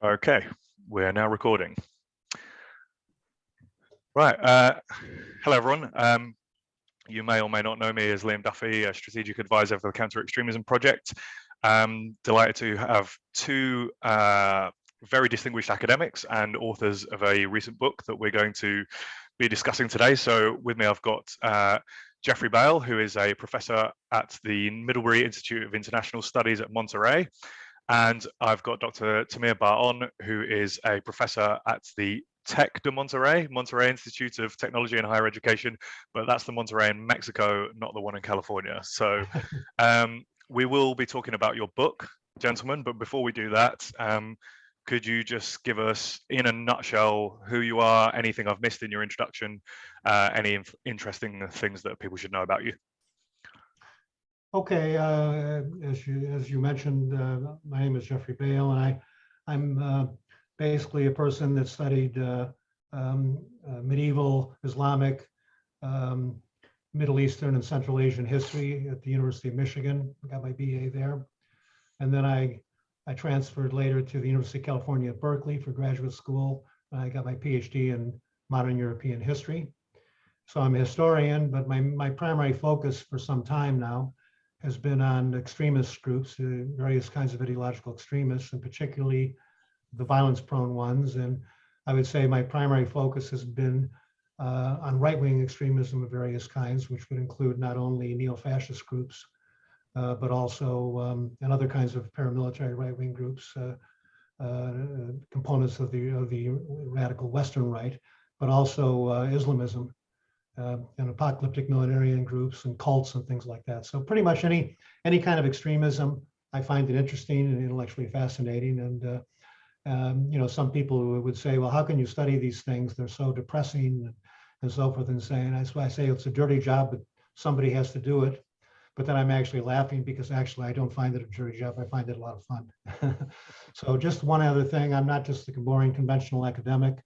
Okay, we're now recording. Right, hello everyone. You may or may not know me as Liam Duffy, a strategic advisor for the Counter-Extremism Project. Delighted to have two very distinguished academics and authors of a recent book that we're going to be discussing today. So with me I've got Jeffrey Bale, who is a professor at the Middlebury Institute of International Studies at Monterey. And I've got Dr. Tamir Baon, who is a professor at the Tec de Monterrey Institute of Technology and Higher Education, but that's the Monterrey in Mexico, not the one in California. So we will be talking about your book, gentlemen, but before we do that, could you just give us, in a nutshell, who you are, anything I've missed in your introduction, any interesting things that people should know about you? Okay, as you mentioned, my name is Jeffrey Bale, and I'm basically a person that studied medieval Islamic, Middle Eastern, and Central Asian history at the University of Michigan. I got my BA there, and then I transferred later to the University of California at Berkeley for graduate school. I got my PhD in modern European history. So I'm a historian, but my primary focus for some time now has been on extremist groups, various kinds of ideological extremists, and particularly the violence-prone ones. And I would say my primary focus has been on right-wing extremism of various kinds, which would include not only neo-fascist groups, but also and other kinds of paramilitary right-wing groups, components of the radical Western right, but also Islamism. And apocalyptic millenarian groups and cults and things like that. So pretty much any kind of extremism, I find it interesting and intellectually fascinating. And you know, some people would say, well, how can you study these things? They're so depressing and so forth and saying. That's why I say it's a dirty job, but somebody has to do it. But then I'm actually laughing because actually I don't find it a dirty job. I find it a lot of fun. So just one other thing, I'm not just a boring conventional academic.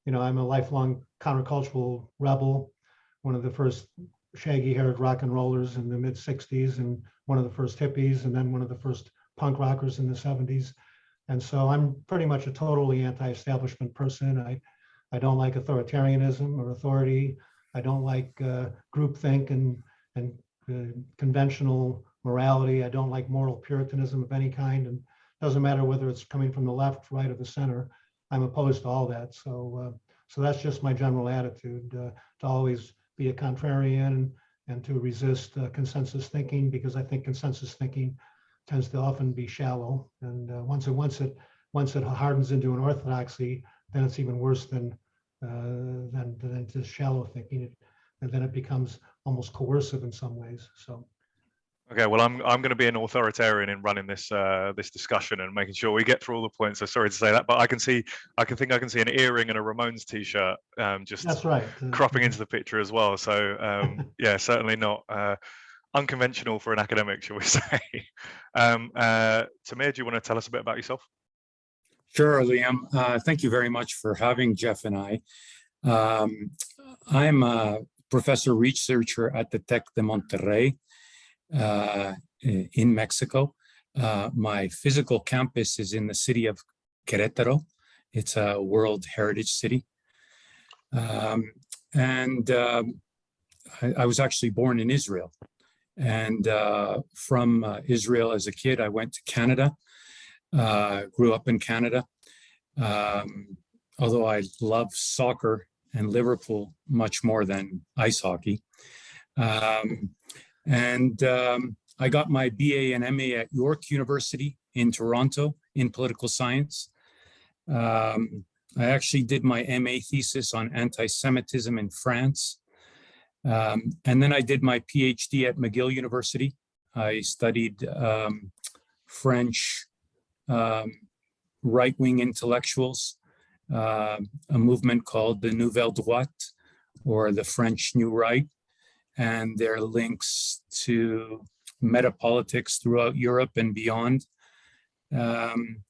You know, I'm a lifelong countercultural rebel, one of the first shaggy-haired rock and rollers in the mid-'60s, and one of the first hippies, and then one of the first punk rockers in the '70s. And so I'm pretty much a totally anti-establishment person. I don't like authoritarianism or authority. I don't like groupthink and conventional morality. I don't like moral puritanism of any kind. And it doesn't matter whether it's coming from the left, right, or the center. I'm opposed to all that. So that's just my general attitude, to always be a contrarian and to resist consensus thinking, because I think consensus thinking tends to often be shallow. And once it hardens into an orthodoxy, then it's even worse than just shallow thinking. And then it becomes almost coercive in some ways. So. Okay, well, I'm going to be an authoritarian in running this this discussion and making sure we get through all the points. So sorry to say that, but I can see an earring and a Ramones t-shirt just that's right, cropping into the picture as well. So yeah, certainly not unconventional for an academic, shall we say? Tamir, do you want to tell us a bit about yourself? Sure, Liam. Thank you very much for having Jeff and I. I'm a professor researcher at the Tec de Monterrey in Mexico. My physical campus is in the city of Querétaro. It's a World Heritage City. And I was actually born in Israel. And from Israel as a kid, I went to Canada, grew up in Canada. Although I love soccer and Liverpool much more than ice hockey. And I got my BA and MA at York University in Toronto in political science. I actually did my MA thesis on anti-Semitism in France. And then I did my PhD at McGill University. I studied French right-wing intellectuals, a movement called the Nouvelle Droite, or the French New Right, and their links to metapolitics throughout Europe and beyond. And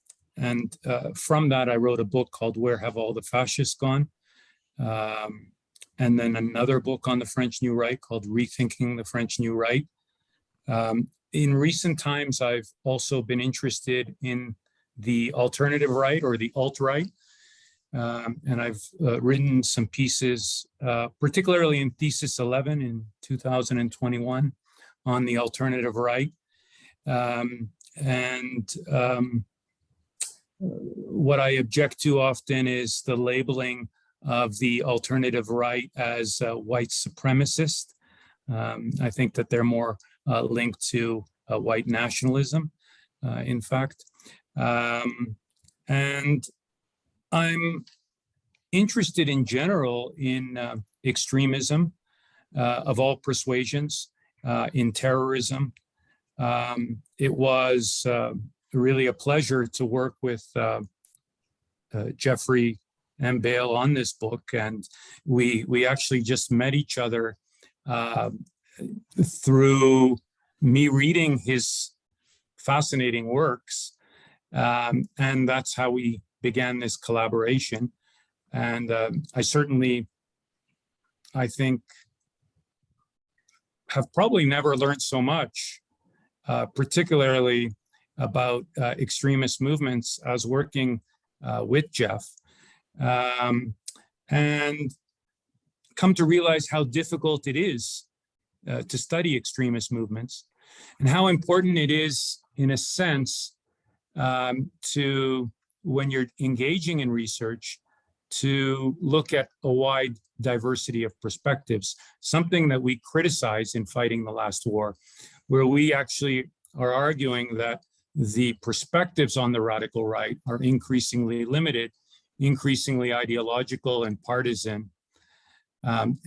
from that, I wrote a book called Where Have All the Fascists Gone? And then another book on the French New Right called Rethinking the French New Right. In recent times, I've also been interested in the alternative right or the alt-right. And I've written some pieces, particularly in Thesis 11 in 2021 on the alternative right. What I object to often is the labeling of the alternative right as white supremacist. I think that they're more linked to white nationalism, in fact. And I'm interested in general in extremism of all persuasions, in terrorism. It was really a pleasure to work with Jeffrey and Bale on this book, and we actually just met each other through me reading his fascinating works, and that's how we began this collaboration. And I think, have probably never learned so much, particularly about extremist movements as working with Jeff, and come to realize how difficult it is to study extremist movements, and how important it is, in a sense, to, when you're engaging in research, to look at a wide diversity of perspectives, something that we criticize in Fighting the Last War, where we actually are arguing that the perspectives on the radical right are increasingly limited, increasingly ideological and partisan. And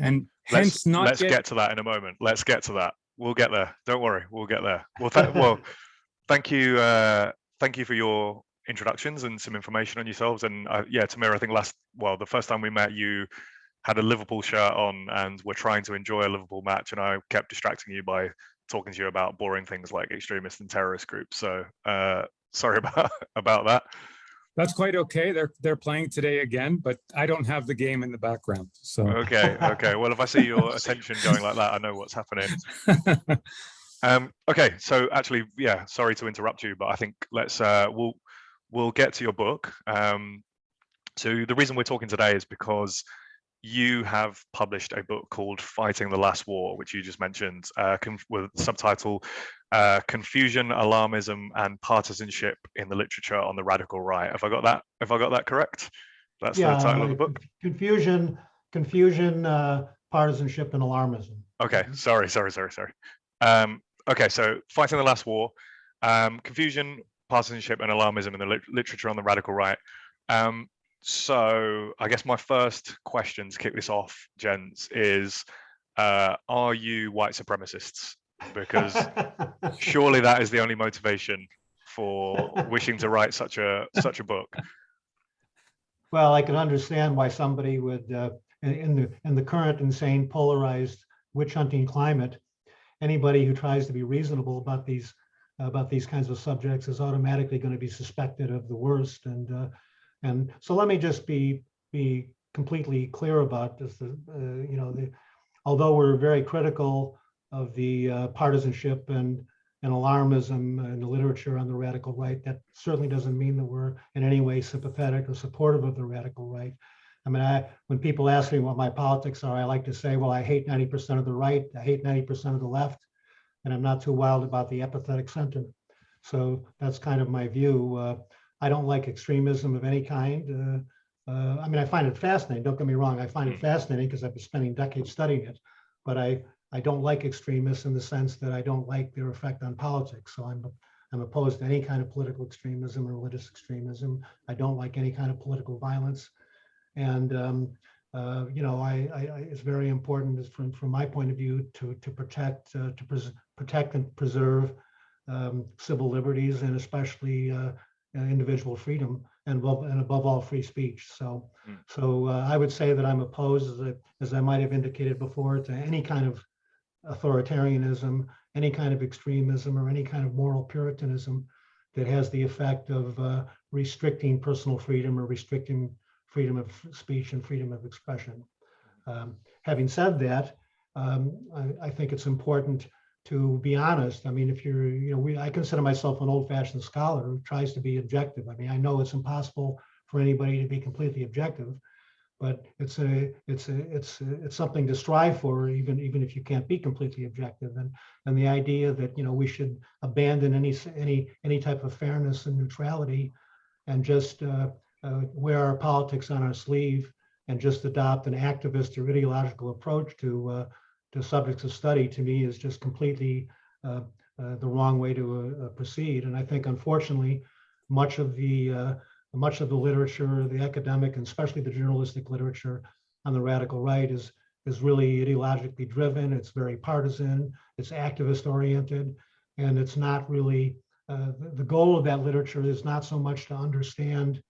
hence let's get to that in a moment. Let's get to that. We'll get there. Don't worry, we'll get there. Well, thank you for your introductions and some information on yourselves. And yeah, Tamir, I think the first time we met, you had a Liverpool shirt on and were trying to enjoy a Liverpool match, and I kept distracting you by talking to you about boring things like extremist and terrorist groups. So sorry about that. That's quite okay. They're playing today again, but I don't have the game in the background. So okay. Well, if I see your attention going like that, I know what's happening. Okay, so actually, yeah, sorry to interrupt you, but I think let's we'll get to your book. So the reason we're talking today is because you have published a book called Fighting the Last War, which you just mentioned, with the subtitle Confusion, Alarmism, and Partisanship in the Literature on the Radical Right. Have I got that correct? That's the title of the book? Confusion, Partisanship, and Alarmism. Okay, sorry. Okay, so Fighting the Last War, Confusion, Partisanship, and Alarmism in the Literature on the Radical Right. So I guess my first question to kick this off, gents, is are you white supremacists? Because surely that is the only motivation for wishing to write such a book. Well, I can understand why somebody would, in the current insane, polarized, witch hunting climate, anybody who tries to be reasonable about these kinds of subjects is automatically going to be suspected of the worst. And so let me just be completely clear about this. Although we're very critical of the partisanship and alarmism in the literature on the radical right, that certainly doesn't mean that we're in any way sympathetic or supportive of the radical right. I mean, when people ask me what my politics are, I like to say, well, I hate 90% of the right, I hate 90% of the left, and I'm not too wild about the apathetic center. So that's kind of my view. I don't like extremism of any kind. I mean, I find it fascinating. Don't get me wrong. I find it fascinating because I've been spending decades studying it. But I don't like extremists in the sense that I don't like their effect on politics. So I'm opposed to any kind of political extremism or religious extremism. I don't like any kind of political violence. And it's very important from my point of view to protect and preserve civil liberties, and especially individual freedom, and above all, free speech. So I would say that I'm opposed, as I might have indicated before, to any kind of authoritarianism, any kind of extremism, or any kind of moral puritanism that has the effect of restricting personal freedom or restricting freedom of speech and freedom of expression. Having said that, I think it's important to be honest. I mean, if you're, I consider myself an old-fashioned scholar who tries to be objective. I mean, I know it's impossible for anybody to be completely objective, but it's something to strive for, even if you can't be completely objective. And the idea that we should abandon any type of fairness and neutrality, and just wear our politics on our sleeve, and just adopt an activist or ideological approach to subjects of study, to me is just completely the wrong way to proceed. And I think, unfortunately, much of the literature, the academic and especially the journalistic literature on the radical right is really ideologically driven. It's very partisan. It's activist oriented, and it's not really the goal of that literature is not so much to understand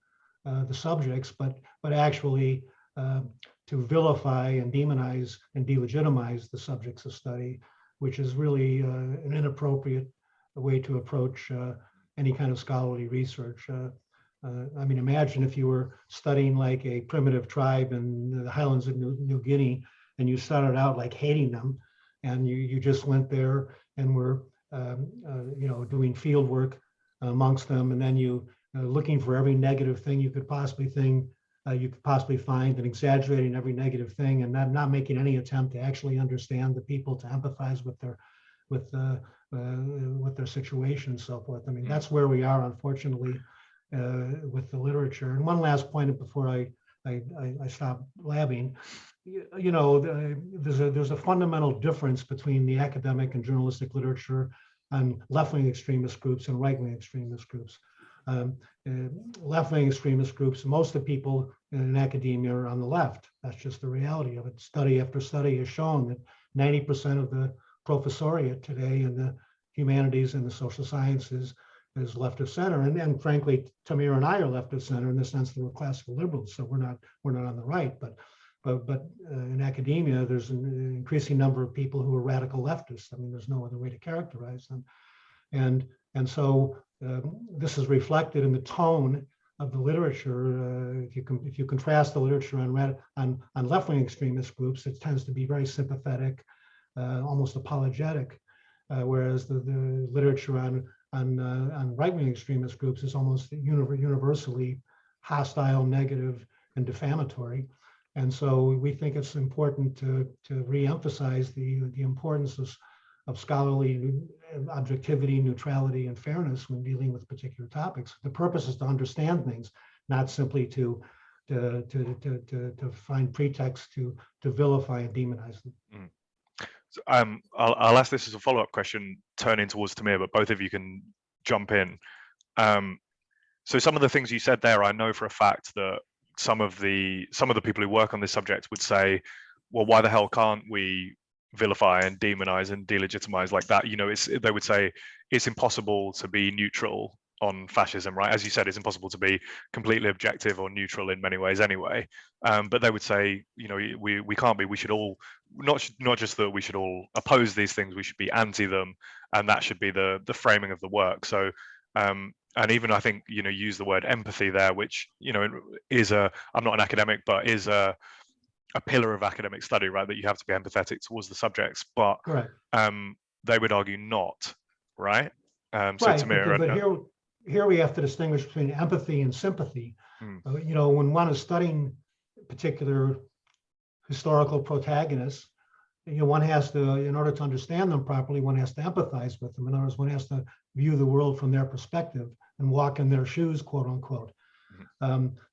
the subjects, but actually to vilify and demonize and delegitimize the subjects of study, which is really an inappropriate way to approach any kind of scholarly research. I mean, imagine if you were studying like a primitive tribe in the highlands of New Guinea, and you started out like hating them, and you just went there and were doing field work amongst them, and then you looking for every negative thing you could possibly find, and exaggerating every negative thing, and not making any attempt to actually understand the people, to empathize with their situation and so forth. I mean, that's where we are, unfortunately, with the literature. And one last point before I stop blabbing, there's a fundamental difference between the academic and journalistic literature on left-wing extremist groups and right-wing extremist groups. Left-wing extremist groups, most of the people in academia are on the left. That's just the reality of it. Study after study has shown that 90% of the professoriate today in the humanities and the social sciences is left of center, and frankly, Tamir and I are left of center in the sense that we're classical liberals, so we're not on the right. But in academia, there's an increasing number of people who are radical leftists. I mean, there's no other way to characterize them, and so this is reflected in the tone of the literature. If you contrast the literature on left-wing extremist groups, it tends to be very sympathetic, almost apologetic, whereas the literature on right-wing extremist groups is almost universally hostile, negative, and defamatory. And so we think it's important to re-emphasize the importance of scholarly objectivity, neutrality, and fairness when dealing with particular topics. The purpose is to understand things, not simply to find pretexts to vilify and demonize them. Mm. So, I'll ask this as a follow-up question, turning towards Tamir, but both of you can jump in. So some of the things you said there, I know for a fact that some of the people who work on this subject would say, well, why the hell can't we vilify and demonize and delegitimize like that? They would say it's impossible to be neutral on fascism, right? As you said, it's impossible to be completely objective or neutral in many ways anyway. But they would say, we can't be. We should all not just that we should all oppose these things. We should be anti them, and that should be the framing of the work. So, and even I think use the word empathy there, which is I'm not an academic, but is a pillar of academic study, right? That you have to be empathetic towards the subjects, but they would argue not, right? So right, Tamir, but here we have to distinguish between empathy and sympathy. When one is studying particular historical protagonists, one has to, in order to understand them properly, one has to empathize with them. In other words, one has to view the world from their perspective and walk in their shoes, quote unquote.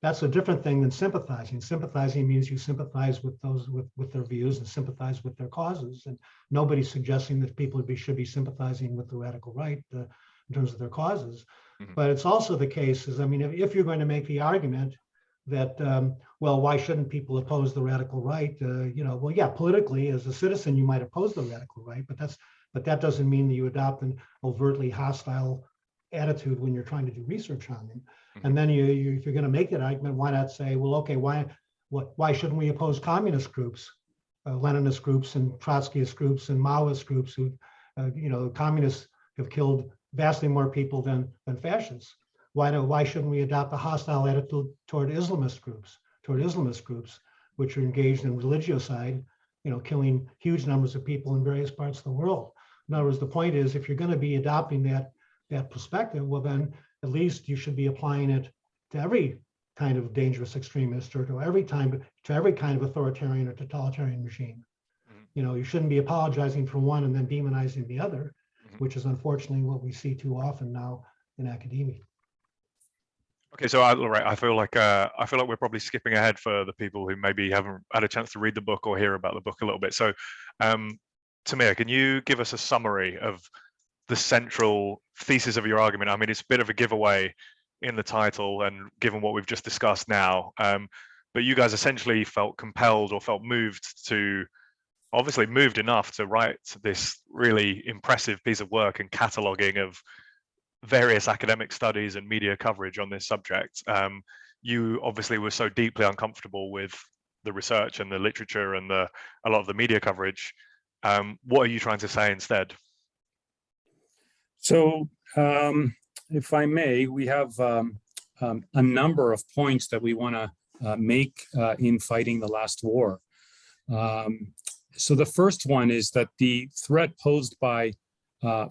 That's a different thing than sympathizing. Sympathizing means you sympathize with those with their views and sympathize with their causes. And nobody's suggesting that people should be sympathizing with the radical right in terms of their causes. But it's also the case is, if you're going to make the argument that, well, why shouldn't people oppose the radical right? Well, yeah, politically as a citizen, you might oppose the radical right, but that doesn't mean that you adopt an overtly hostile attitude when you're trying to do research on them. And then if you're going to make that argument, why not say, well, okay, why shouldn't we oppose communist groups, Leninist groups and Trotskyist groups and Maoist groups who, communists have killed vastly more people than fascists. Why shouldn't we adopt a hostile attitude toward Islamist groups, which are engaged in religicide, killing huge numbers of people in various parts of the world? In other words, the point is, if you're going to be adopting that perspective, well, then at least you should be applying it to every kind of dangerous extremist or to every kind of authoritarian or totalitarian regime. You know, you shouldn't be apologizing for one and then demonizing the other, which is unfortunately what we see too often now in academia. Okay, so I feel like we're probably skipping ahead for the people who maybe haven't had a chance to read the book or hear about the book a little bit. So, Tamir, can you give us a summary of the central thesis of your argument? I mean, it's a bit of a giveaway in the title and given what we've just discussed now, but you guys essentially felt compelled or felt moved enough to write this really impressive piece of work and cataloging of various academic studies and media coverage on this subject. You obviously were so deeply uncomfortable with the research and the literature and a lot of the media coverage. What are you trying to say instead? So, if I may, we have a number of points that we want to make in fighting the last war. So the first one is that the threat posed by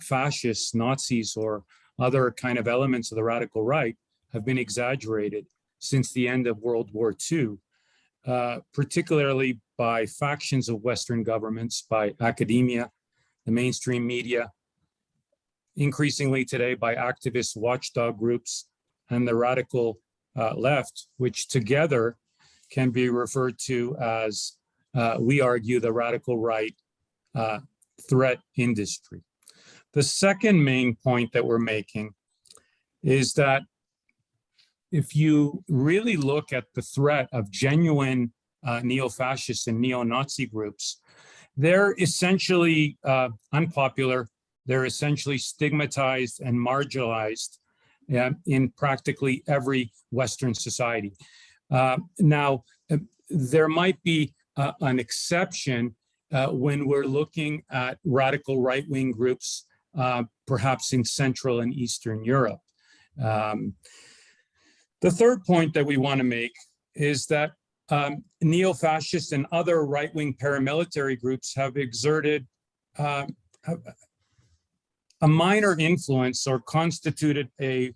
fascists, Nazis, or other kind of elements of the radical right have been exaggerated since the end of World War II, particularly by factions of Western governments, by academia, the mainstream media, increasingly today by activist watchdog groups and the radical left, which together can be referred to as, we argue, the radical right threat industry. The second main point that we're making is that if you really look at the threat of genuine neo-fascist and neo-Nazi groups, they're essentially unpopular. They're essentially stigmatized and marginalized in practically every Western society. Now, there might be an exception when we're looking at radical right-wing groups, perhaps in Central and Eastern Europe. The third point that we want to make is that neo-fascist and other right-wing paramilitary groups have exerted a minor influence or constituted a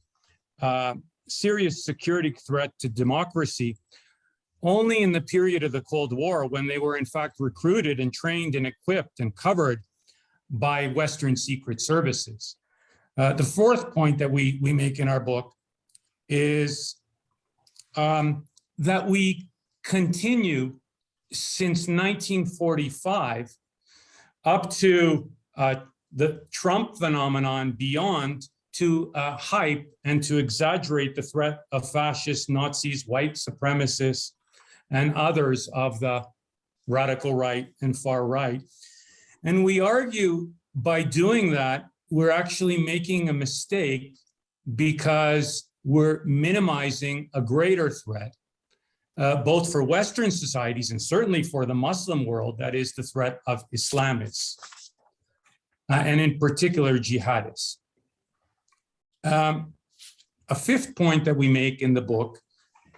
serious security threat to democracy only in the period of the Cold War, when they were in fact recruited and trained and equipped and covered by Western secret services. The fourth point that we make in our book is that we continue since 1945 up to the Trump phenomenon beyond to hype and to exaggerate the threat of fascists, Nazis, white supremacists, and others of the radical right and far right. And we argue by doing that, we're actually making a mistake because we're minimizing a greater threat, both for Western societies and certainly for the Muslim world, that is the threat of Islamists, and in particular jihadists. A fifth point that we make in the book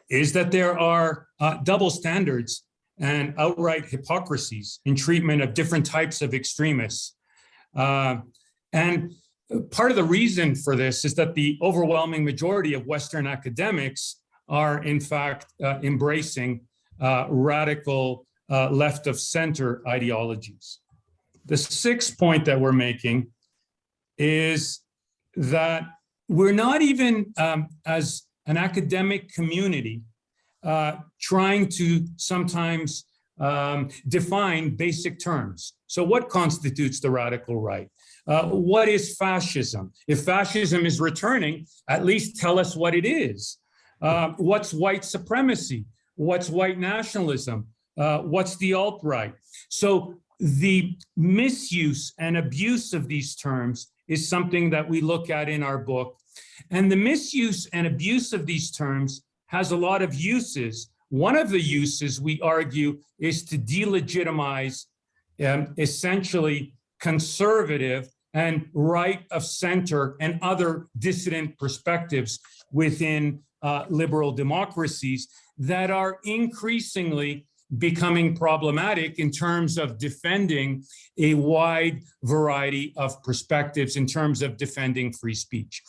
is that there are double standards and outright hypocrisies in treatment of different types of extremists. And part of the reason for this is that the overwhelming majority of Western academics are in fact embracing radical left of center ideologies. The sixth point that we're making is that we're not even as an academic community trying to sometimes define basic terms. So what constitutes the radical right? What is fascism? If fascism is returning, at least tell us what it is. What's white supremacy? What's white nationalism? What's the alt-right? So the misuse and abuse of these terms is something that we look at in our book. And the misuse and abuse of these terms has a lot of uses. One of the uses, we argue, is to delegitimize essentially conservative and right of center and other dissident perspectives within liberal democracies that are increasingly becoming problematic in terms of defending a wide variety of perspectives, in terms of defending free speech.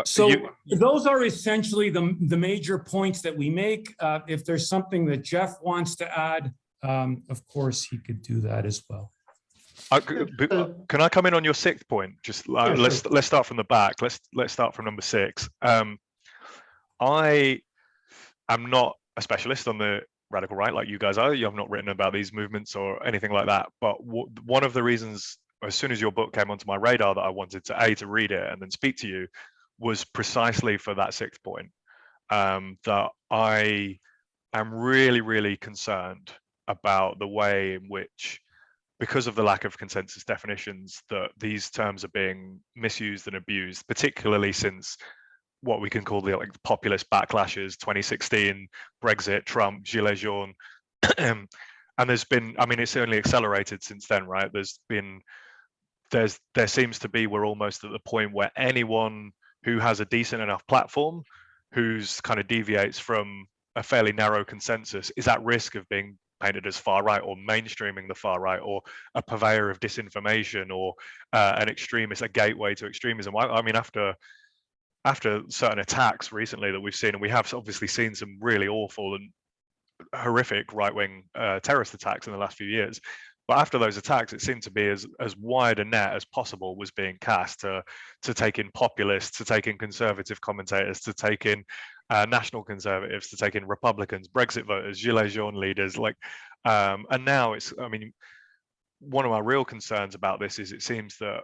So those are essentially the major points that we make. If there's something that Jeff wants to add, of course, he could do that as well. Can I come in on your sixth point? Just Yeah, let's sure. let's start from the back. Let's start from number 6. I am not a specialist on the radical right like you guys are. You have not written about these movements or anything like that. But one of the reasons, as soon as your book came onto my radar, that I wanted to read it and then speak to you, was precisely for that 6th point. That I am really, really concerned about the way in which, because of the lack of consensus definitions, that these terms are being misused and abused, particularly since what we can call the populist backlashes, 2016, Brexit, Trump, Gilets jaunes. And there's been, I mean, it's only accelerated since then, right? There seems to be, we're almost at the point where anyone who has a decent enough platform, who's kind of deviates from a fairly narrow consensus, is at risk of being painted as far right, or mainstreaming the far right, or a purveyor of disinformation, or an extremist, a gateway to extremism. I mean, after certain attacks recently that we've seen, and we have obviously seen some really awful and horrific right-wing terrorist attacks in the last few years, but after those attacks, it seemed to be as wide a net as possible was being cast to take in populists, to take in conservative commentators, to take in national conservatives, to take in Republicans, Brexit voters, Gilets jaunes leaders, and now it's, I mean, one of my real concerns about this is it seems that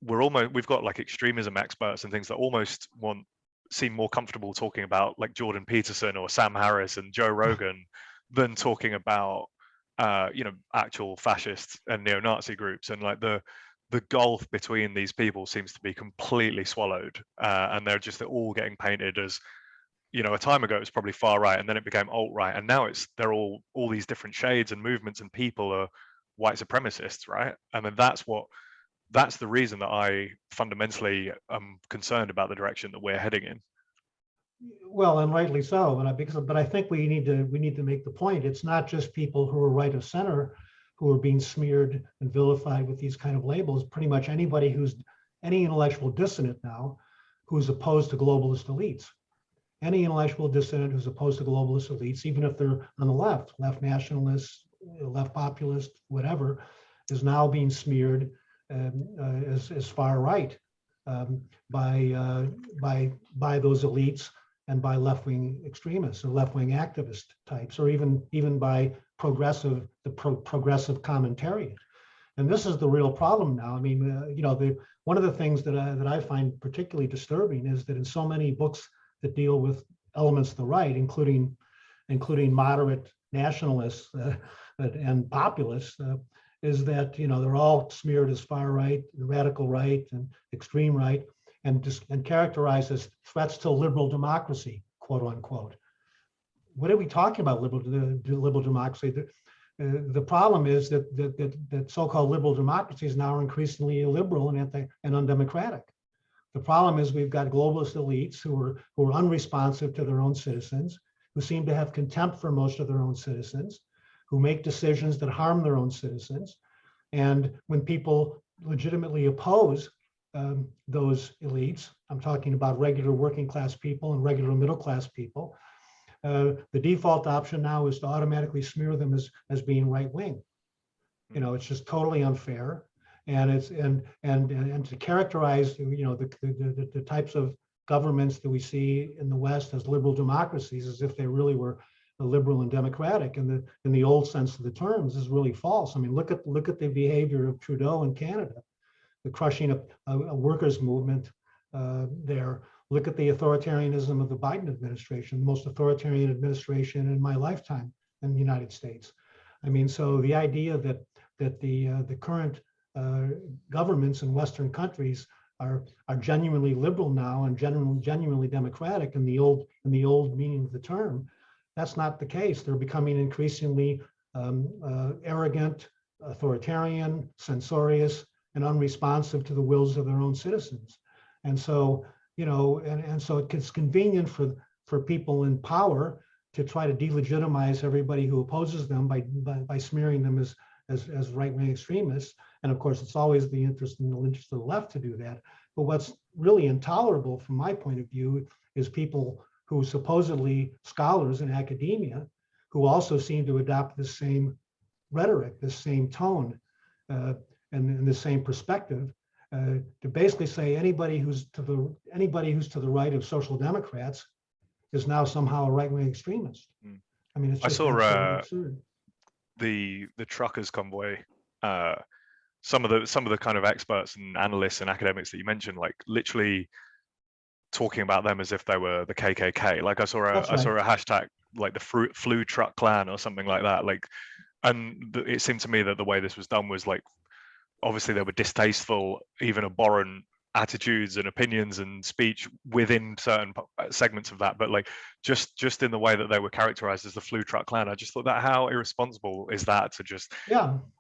we've got like extremism experts and things that almost seem more comfortable talking about like Jordan Peterson or Sam Harris and Joe Rogan than talking about actual fascist and neo-Nazi groups. And like the gulf between these people seems to be completely swallowed, and they're all getting painted as, a time ago it was probably far right, and then it became alt-right, and now they're all these different shades and movements, and people are white supremacists, right? And then that's the reason that I fundamentally am concerned about the direction that we're heading in. Well, and rightly so. But I think we need to make the point. It's not just people who are right of center who are being smeared and vilified with these kind of labels. Pretty much anybody who's any intellectual dissident now who's opposed to globalist elites. Any intellectual dissident who's opposed to globalist elites, even if they're on the left nationalists, left populist, whatever, is now being smeared as far right by those elites and by left-wing extremists or left-wing activist types, or even by progressive commentariat. And this is the real problem now. I mean, one of the things that I find particularly disturbing is that in so many books that deal with elements of the right, including moderate nationalists and populists, is that they're all smeared as far right, radical right, and extreme right, and characterized as threats to liberal democracy, quote unquote. What are we talking about, liberal democracy? The problem is that so-called liberal democracies now are increasingly illiberal and undemocratic. The problem is we've got globalist elites who are unresponsive to their own citizens, who seem to have contempt for most of their own citizens, who make decisions that harm their own citizens. And when people legitimately oppose those elites, I'm talking about regular working class people and regular middle class people, the default option now is to automatically smear them as being right wing. It's just totally unfair. And it's and to characterize the types of governments that we see in the West as liberal democracies as if they really were liberal and democratic in the old sense of the terms is really false. I mean, look at the behavior of Trudeau in Canada, the crushing of a workers' movement there. Look at the authoritarianism of the Biden administration, the most authoritarian administration in my lifetime in the United States. I mean, so the idea that the current governments in Western countries are genuinely liberal now and genuinely democratic in the old meaning of the term, that's not the case. They're becoming increasingly arrogant, authoritarian, censorious, and unresponsive to the wills of their own citizens. And so, and so it's convenient for for people in power to try to delegitimize everybody who opposes them by smearing them as right-wing extremists. And of course, it's always the interest of the left to do that. But what's really intolerable from my point of view is people who supposedly scholars in academia who also seem to adopt the same rhetoric, the same tone, and the same perspective, to basically say anybody who's to the right of social democrats is now somehow a right-wing extremist. I mean, it's just absolutely absurd. The truckers convoy, some of the kind of experts and analysts and academics that you mentioned, like literally talking about them as if they were the KKK. Like I saw a hashtag like the flu truck clan or something like that. Like, and it seemed to me that the way this was done was like, obviously there were distasteful, even abhorrent attitudes and opinions and speech within certain segments of that, but like just in the way that they were characterized as the flu truck clan, I just thought that how irresponsible is that to just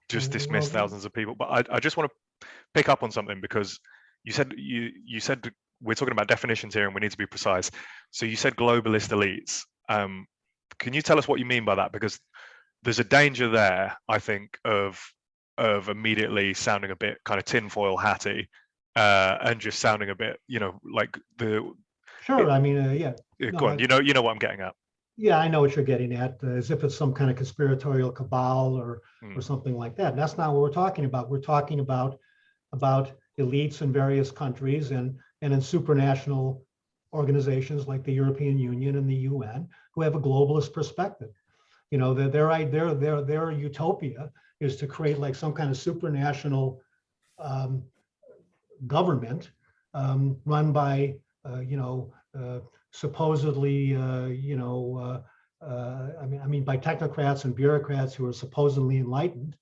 dismiss thousands of people. But I just want to pick up on something, because you said we're talking about definitions here and we need to be precise. So you said globalist elites. Can you tell us what you mean by that? Because there's a danger there, I think, of immediately sounding a bit kind of tinfoil hatty, and just sounding a bit, like the. Sure, I mean, yeah. Go on. You know what I'm getting at. Yeah, I know what you're getting at, as if it's some kind of conspiratorial cabal or something like that. And that's not what we're talking about. We're talking about elites in various countries and in supranational organizations like the European Union and the UN who have a globalist perspective. Their utopia is to create like some kind of supranational government run by supposedly by technocrats and bureaucrats who are supposedly enlightened,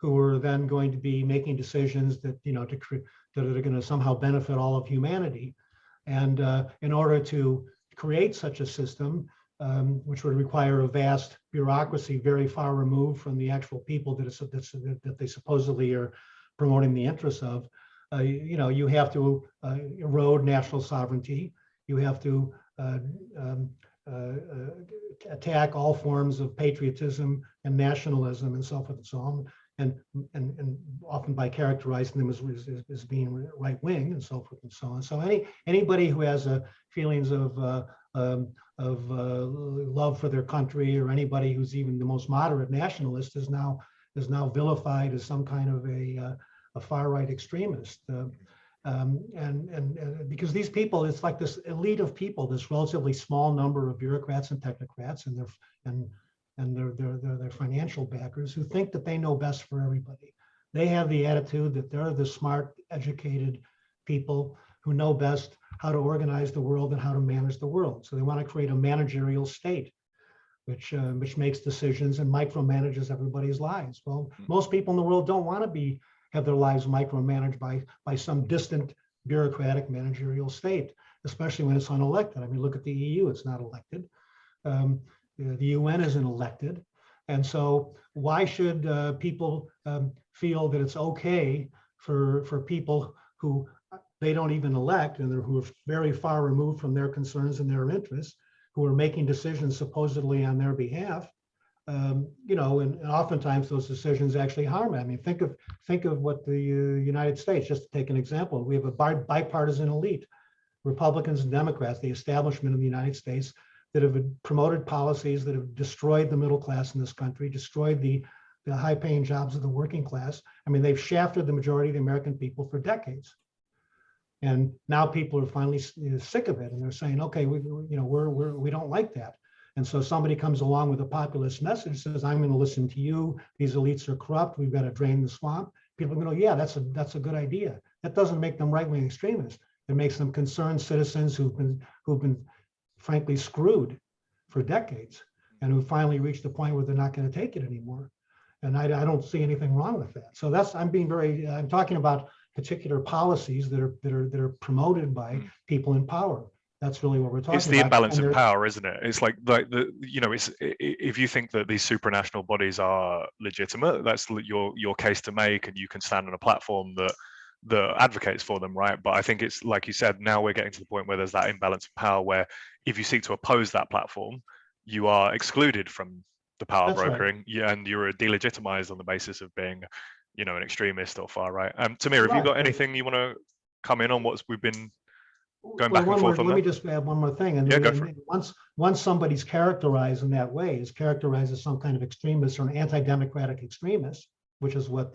who are then going to be making decisions that that are going to somehow benefit all of humanity. And in order to create such a system, which would require a vast bureaucracy very far removed from the actual people that they supposedly are promoting the interests of, you have to erode national sovereignty. You have to attack all forms of patriotism and nationalism and so forth and so on, and often by characterizing them as being right wing and so forth and so on. So anybody who has feelings of love for their country, or anybody who's even the most moderate nationalist, is now vilified as some kind of a far right extremist. And because these people, it's like this elite of people, this relatively small number of bureaucrats and technocrats and their financial backers who think that they know best for everybody. They have the attitude that they're the smart, educated people who know best how to organize the world and how to manage the world. So they want to create a managerial state, which makes decisions and micromanages everybody's lives. Well, most people in the world don't want to have their lives micromanaged by some distant bureaucratic managerial state, especially when it's unelected. I mean, look at the EU, it's not elected. The UN isn't elected. And so why should people feel that it's okay for people who they don't even elect and who are very far removed from their concerns and their interests, who are making decisions supposedly on their behalf, and oftentimes those decisions actually harm it. I mean, think of what the United States, just to take an example, we have a bipartisan elite, Republicans and Democrats, the establishment of the United States, that have promoted policies that have destroyed the middle class in this country, destroyed the high-paying jobs of the working class. I mean, they've shafted the majority of the American people for decades. And now people are finally sick of it, and they're saying, okay, we don't like that. And so somebody comes along with a populist message, says, I'm going to listen to you. These elites are corrupt. We've got to drain the swamp. People are going to go, yeah, that's a good idea. That doesn't make them right-wing extremists. It makes them concerned citizens who've been frankly screwed for decades, and who finally reached the point where they're not going to take it anymore. And I don't see anything wrong with that. So I'm talking about particular policies that are promoted by people in power. That's really what we're talking about. It's the imbalance of power, isn't it? It's like it's if you think that these supranational bodies are legitimate, that's your case to make, and you can stand on a platform that that advocates for them, right? But I think it's like you said, now we're getting to the point where there's that imbalance of power where if you seek to oppose that platform, you are excluded from the power That's right. brokering, and you're delegitimized on the basis of being, an extremist or far right. Tamir, have you got anything you want to come in on what we've been going back and forth on? Let me just add one more thing. And yeah, go for it. Once somebody's characterized in that way, is characterized as some kind of extremist or an anti-democratic extremist, which is what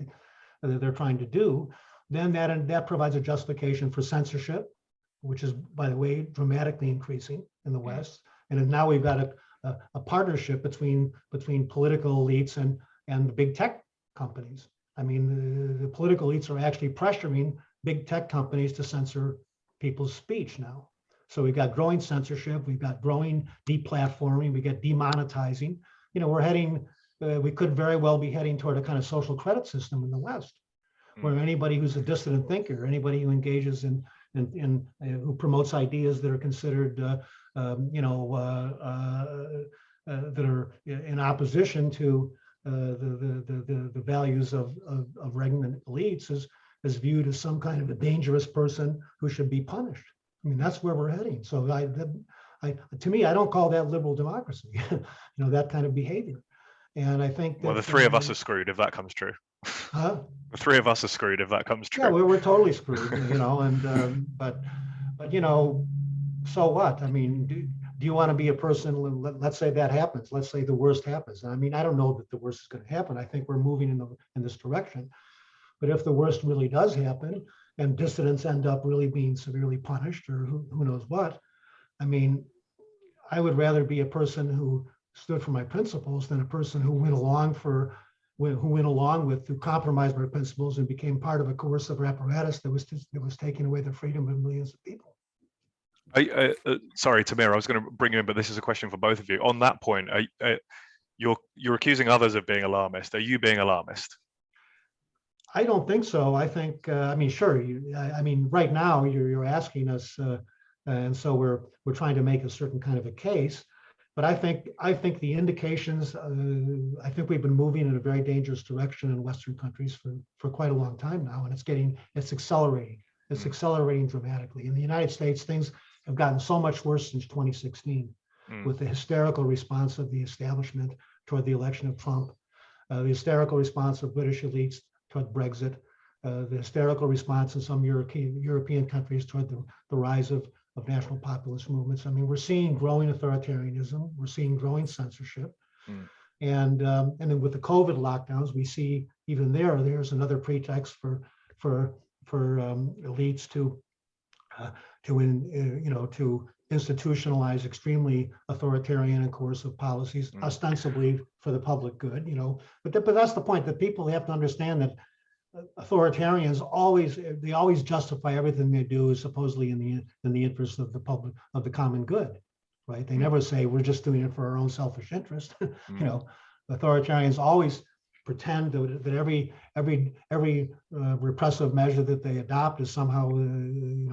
they're trying to do, then that provides a justification for censorship, which is, by the way, dramatically increasing in the West. And now we've got a partnership between political elites and the big tech companies. I mean, the political elites are actually pressuring big tech companies to censor people's speech now. So we've got growing censorship, we've got growing deplatforming, we get demonetizing. We're heading, we could very well be heading toward a kind of social credit system in the West, where anybody who's a dissident thinker, anybody who engages in who promotes ideas that are considered, that are in opposition to the values of regnant elites is viewed as some kind of a dangerous person who should be punished. I mean, that's where we're heading. So to me, I don't call that liberal democracy, that kind of behavior. And I think that, well, the three of us are screwed if that comes true. Huh? The three of us are screwed if that comes true. Yeah, we're totally screwed, but so what? I mean, do you want to be a person? Let's say that happens. Let's say the worst happens. I mean, I don't know that the worst is going to happen. I think we're moving in this direction. But if the worst really does happen and dissidents end up really being severely punished, or who knows what, I mean, I would rather be a person who stood for my principles than a person who went along who compromised my principles and became part of a coercive apparatus that was taking away the freedom of millions of people. Sorry, Tamir, I was going to bring you in, but this is a question for both of you. On that point, you're accusing others of being alarmist. Are you being alarmist? I don't think so. I think, I mean, sure. Right now you're asking us, and so we're trying to make a certain kind of a case. But I think the indications, I think we've been moving in a very dangerous direction in Western countries for quite a long time now, and it's accelerating. It's accelerating dramatically. In the United States, things have gotten so much worse since 2016, with the hysterical response of the establishment toward the election of Trump, the hysterical response of British elites toward Brexit, the hysterical response in some European countries toward the rise of national populist movements. I mean, we're seeing growing authoritarianism, we're seeing growing censorship, and then with the COVID lockdowns, we see even there's another pretext for elites to institutionalize extremely authoritarian and coercive policies, ostensibly for the public good. But that's the point, that people have to understand that authoritarians always justify everything they do as supposedly in the interest of the public, of the common good, right? They never say we're just doing it for our own selfish interest. Authoritarians always pretend that every repressive measure that they adopt is somehow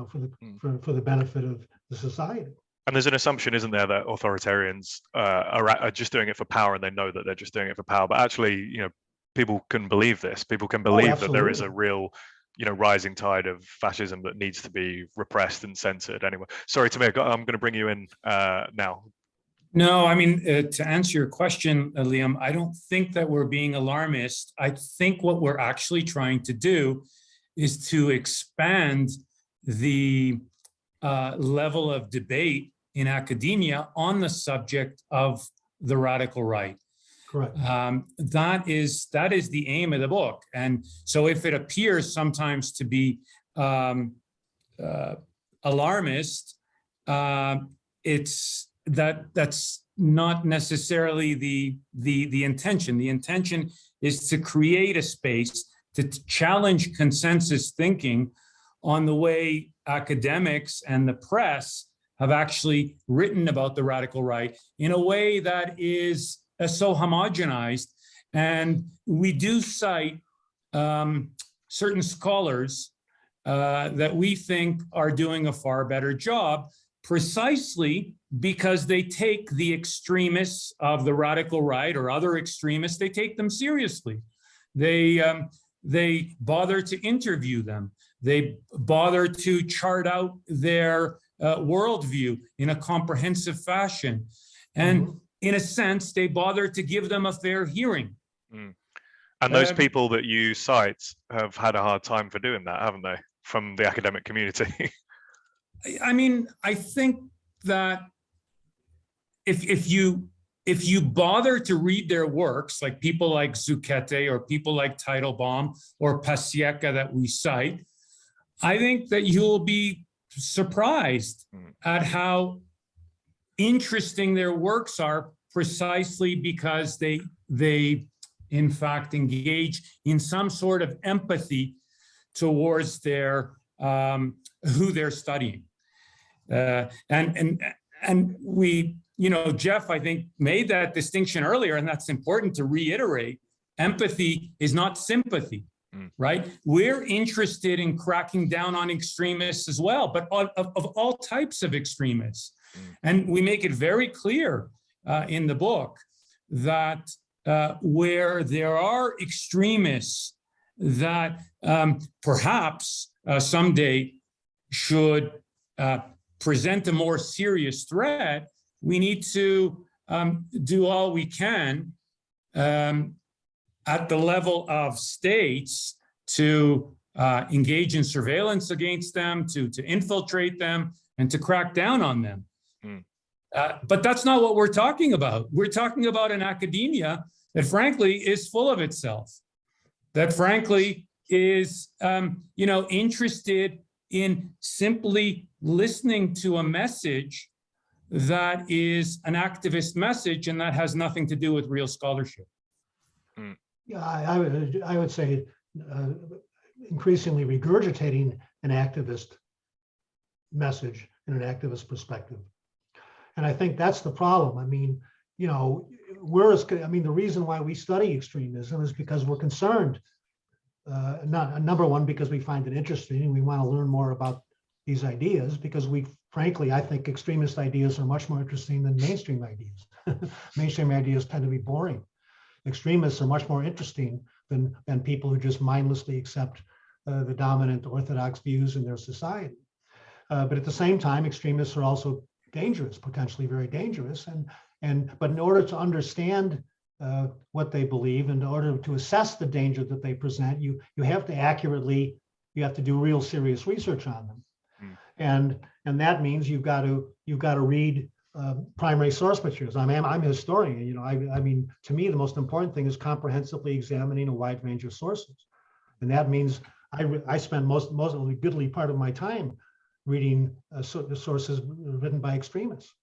for the benefit of the society. And there's an assumption, isn't there, that authoritarians are just doing it for power, and they know that they're just doing it for power. But actually, people can believe this. People can believe that there is a real, rising tide of fascism that needs to be repressed and censored. Anyway, sorry, Tamir, I'm going to bring you in now. No, I mean, to answer your question, Liam, I don't think that we're being alarmist. I think what we're actually trying to do is to expand the level of debate in academia on the subject of the radical right. Correct. That is the aim of the book. And so if it appears sometimes to be alarmist, that's not necessarily the intention. The intention is to create a space to challenge consensus thinking on the way academics and the press have actually written about the radical right in a way that is so homogenized. And we do cite certain scholars that we think are doing a far better job, precisely because they take the extremists of the radical right or other extremists, they take them seriously. They bother to interview them. They bother to chart out their worldview in a comprehensive fashion. And in a sense, they bother to give them a fair hearing. And those people that you cite have had a hard time for doing that, haven't they, from the academic community? I mean, I think that if you bother to read their works, like people like Zucchetto or people like Teitelbaum or Pasieka that we cite, I think that you'll be surprised at how interesting their works are, precisely because they in fact engage in some sort of empathy towards their who they're studying. And we, you know, Jeff, I think, made that distinction earlier, and that's important to reiterate. Empathy is not sympathy, right? We're interested in cracking down on extremists as well, but of all types of extremists. And we make it very clear in the book that where there are extremists that perhaps someday should present a more serious threat, we need to do all we can at the level of states to engage in surveillance against them, to infiltrate them, and to crack down on them. But that's not what we're talking about. We're talking about an academia that frankly is full of itself, that frankly is interested in simply listening to a message that is an activist message and that has nothing to do with real scholarship. Yeah, I would say increasingly regurgitating an activist message in an activist perspective. And I think that's the problem. I mean, you know, the reason why we study extremism is because we're concerned. Number one, because we find it interesting and we want to learn more about these ideas, because frankly, I think extremist ideas are much more interesting than mainstream ideas. Mainstream ideas tend to be boring. Extremists are much more interesting than people who just mindlessly accept the dominant orthodox views in their society. But at the same time, extremists are also dangerous, potentially very dangerous. But in order to understand what they believe, in order to assess the danger that they present, you have to do real serious research on them. And that means you've got to read primary source materials. I'm a historian. You know, I mean, to me, the most important thing is comprehensively examining a wide range of sources, and that means I spend most of the goodly part of my time reading the sources written by extremists,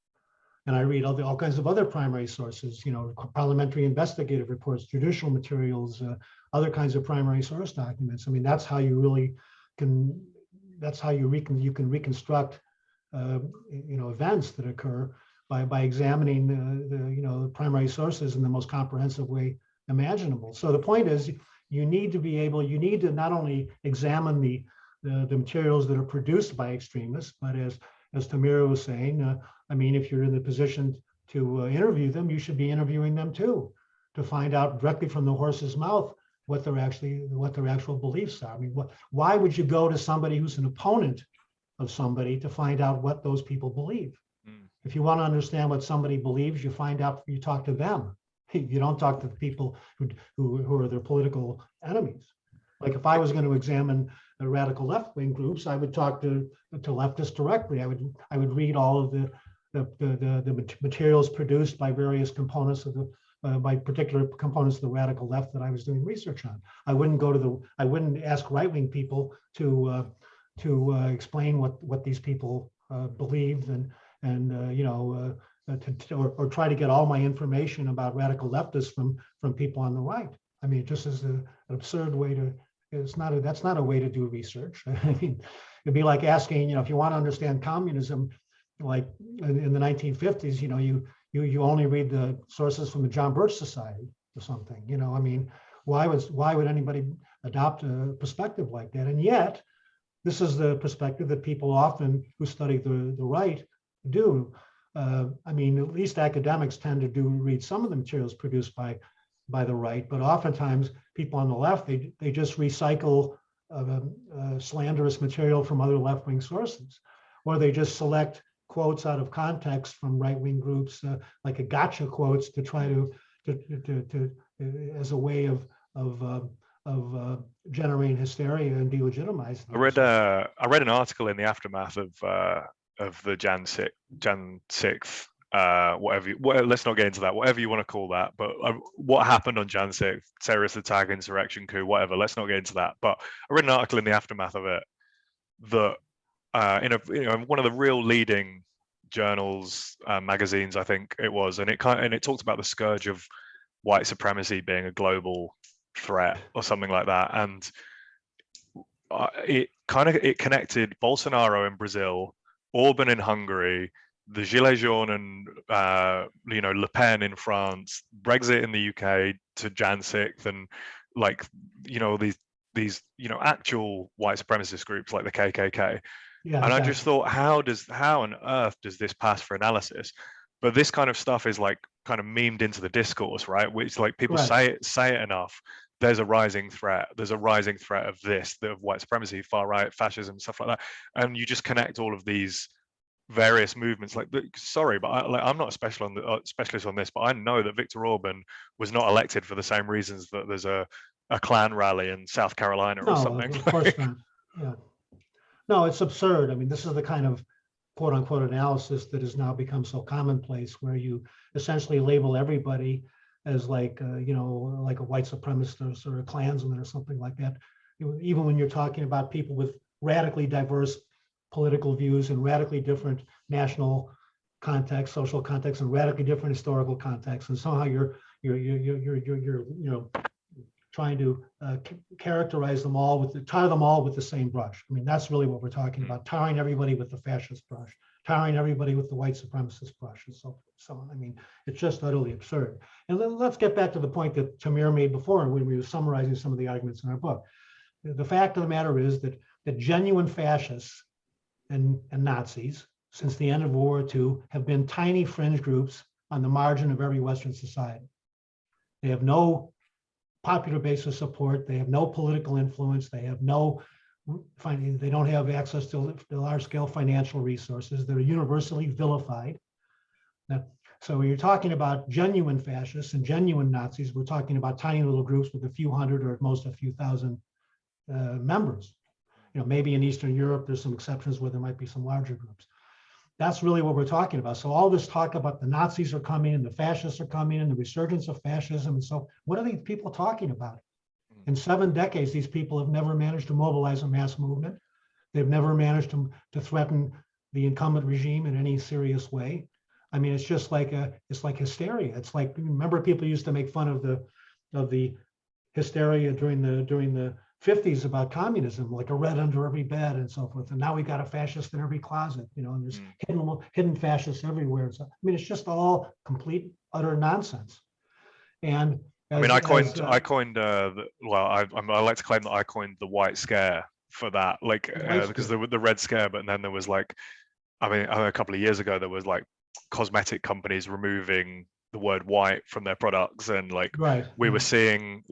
and I read all kinds of other primary sources. You know, parliamentary investigative reports, judicial materials, other kinds of primary source documents. I mean, that's how you really can. That's how you can reconstruct events that occur by examining the primary sources in the most comprehensive way imaginable. So the point is, you need to not only examine the materials that are produced by extremists, but as Tamir was saying, I mean, if you're in the position to interview them, you should be interviewing them too, to find out directly from the horse's mouth what their actual beliefs are. I mean, why would you go to somebody who's an opponent of somebody to find out what those people believe? If you want to understand what somebody believes, you talk to them. You don't talk to the people who are their political enemies. Like if I was going to examine the radical left-wing groups, I would talk to leftists directly. I would read all of the materials produced by various components of by particular components of the radical left that I was doing research on. I wouldn't ask right-wing people to explain what these people believed or try to get all my information about radical leftists from people on the right. I mean, it just is an absurd way to. That's not a way to do research. I mean, it'd be like asking, if you want to understand communism, like in the 1950s, you only read the sources from the John Birch Society or something. I mean, why would anybody adopt a perspective like that? And yet, this is the perspective that people often who study the right do. I mean, at least academics tend to read some of the materials produced by the right, but oftentimes people on the left, they just recycle slanderous material from other left-wing sources, or they just select quotes out of context from right-wing groups, like a gotcha quotes, to try to as a way of generating hysteria and delegitimize them. I read an article in the aftermath of the Jan 6th. Let's not get into that, whatever you want to call that, but what happened on Jan 6th, terrorist attack, insurrection, coup, whatever, let's not get into that. But I read an article in the aftermath of it that in one of the real leading journals, magazines, I think it was, and it talked about the scourge of white supremacy being a global threat or something like that, and it connected Bolsonaro in Brazil, Orban in Hungary, the Gilets jaunes and Le Pen in France, Brexit in the UK to Jan 6th, and these actual white supremacist groups like the KKK. Yeah, and exactly. I just thought, how on earth does this pass for analysis? But this kind of stuff is like kind of memed into the discourse, right? Which, like, people say it enough, there's a rising threat. There's a rising threat of this, of white supremacy, far right, fascism, stuff like that, and you just connect all of these various movements. Like, sorry, but I'm not a specialist on this, but I know that Viktor Orban was not elected for the same reasons that there's a Klan rally in South Carolina or something. Of course not. Yeah. No, it's absurd. I mean, this is the kind of quote unquote analysis that has now become so commonplace, where you essentially label everybody as like a white supremacist or a Klansman or something like that. Even when you're talking about people with radically diverse political views and radically different national context, social context, and radically different historical context, and somehow you're trying to characterize them all tar them all with the same brush. I mean, that's really what we're talking about: tarring everybody with the fascist brush, tarring everybody with the white supremacist brush, and so on. I mean, it's just utterly absurd. And then let's get back to the point that Tamir made before when we were summarizing some of the arguments in our book. The fact of the matter is that genuine fascists and Nazis, since the end of World War II, have been tiny fringe groups on the margin of every Western society. They have no popular base of support. They have no political influence. They don't have access to large-scale financial resources. They're universally vilified. Now, so when you're talking about genuine fascists and genuine Nazis, we're talking about tiny little groups with a few hundred or at most a few thousand members. Maybe in Eastern Europe, there's some exceptions where there might be some larger groups. That's really what we're talking about. So all this talk about the Nazis are coming and the fascists are coming and the resurgence of fascism, and so what are these people talking about? In 7 decades, these people have never managed to mobilize a mass movement. They've never managed to threaten the incumbent regime in any serious way. I mean, it's like hysteria. It's like, remember, people used to make fun of the hysteria during the 50s about communism, like a red under every bed and so forth. And now we got a fascist in every closet, and there's hidden fascists everywhere. So, I mean, it's just all complete, utter nonsense. And I like to claim that I coined the white scare for that, because the red scare, but then there was a couple of years ago, there was cosmetic companies removing the word white from their products, and we were seeing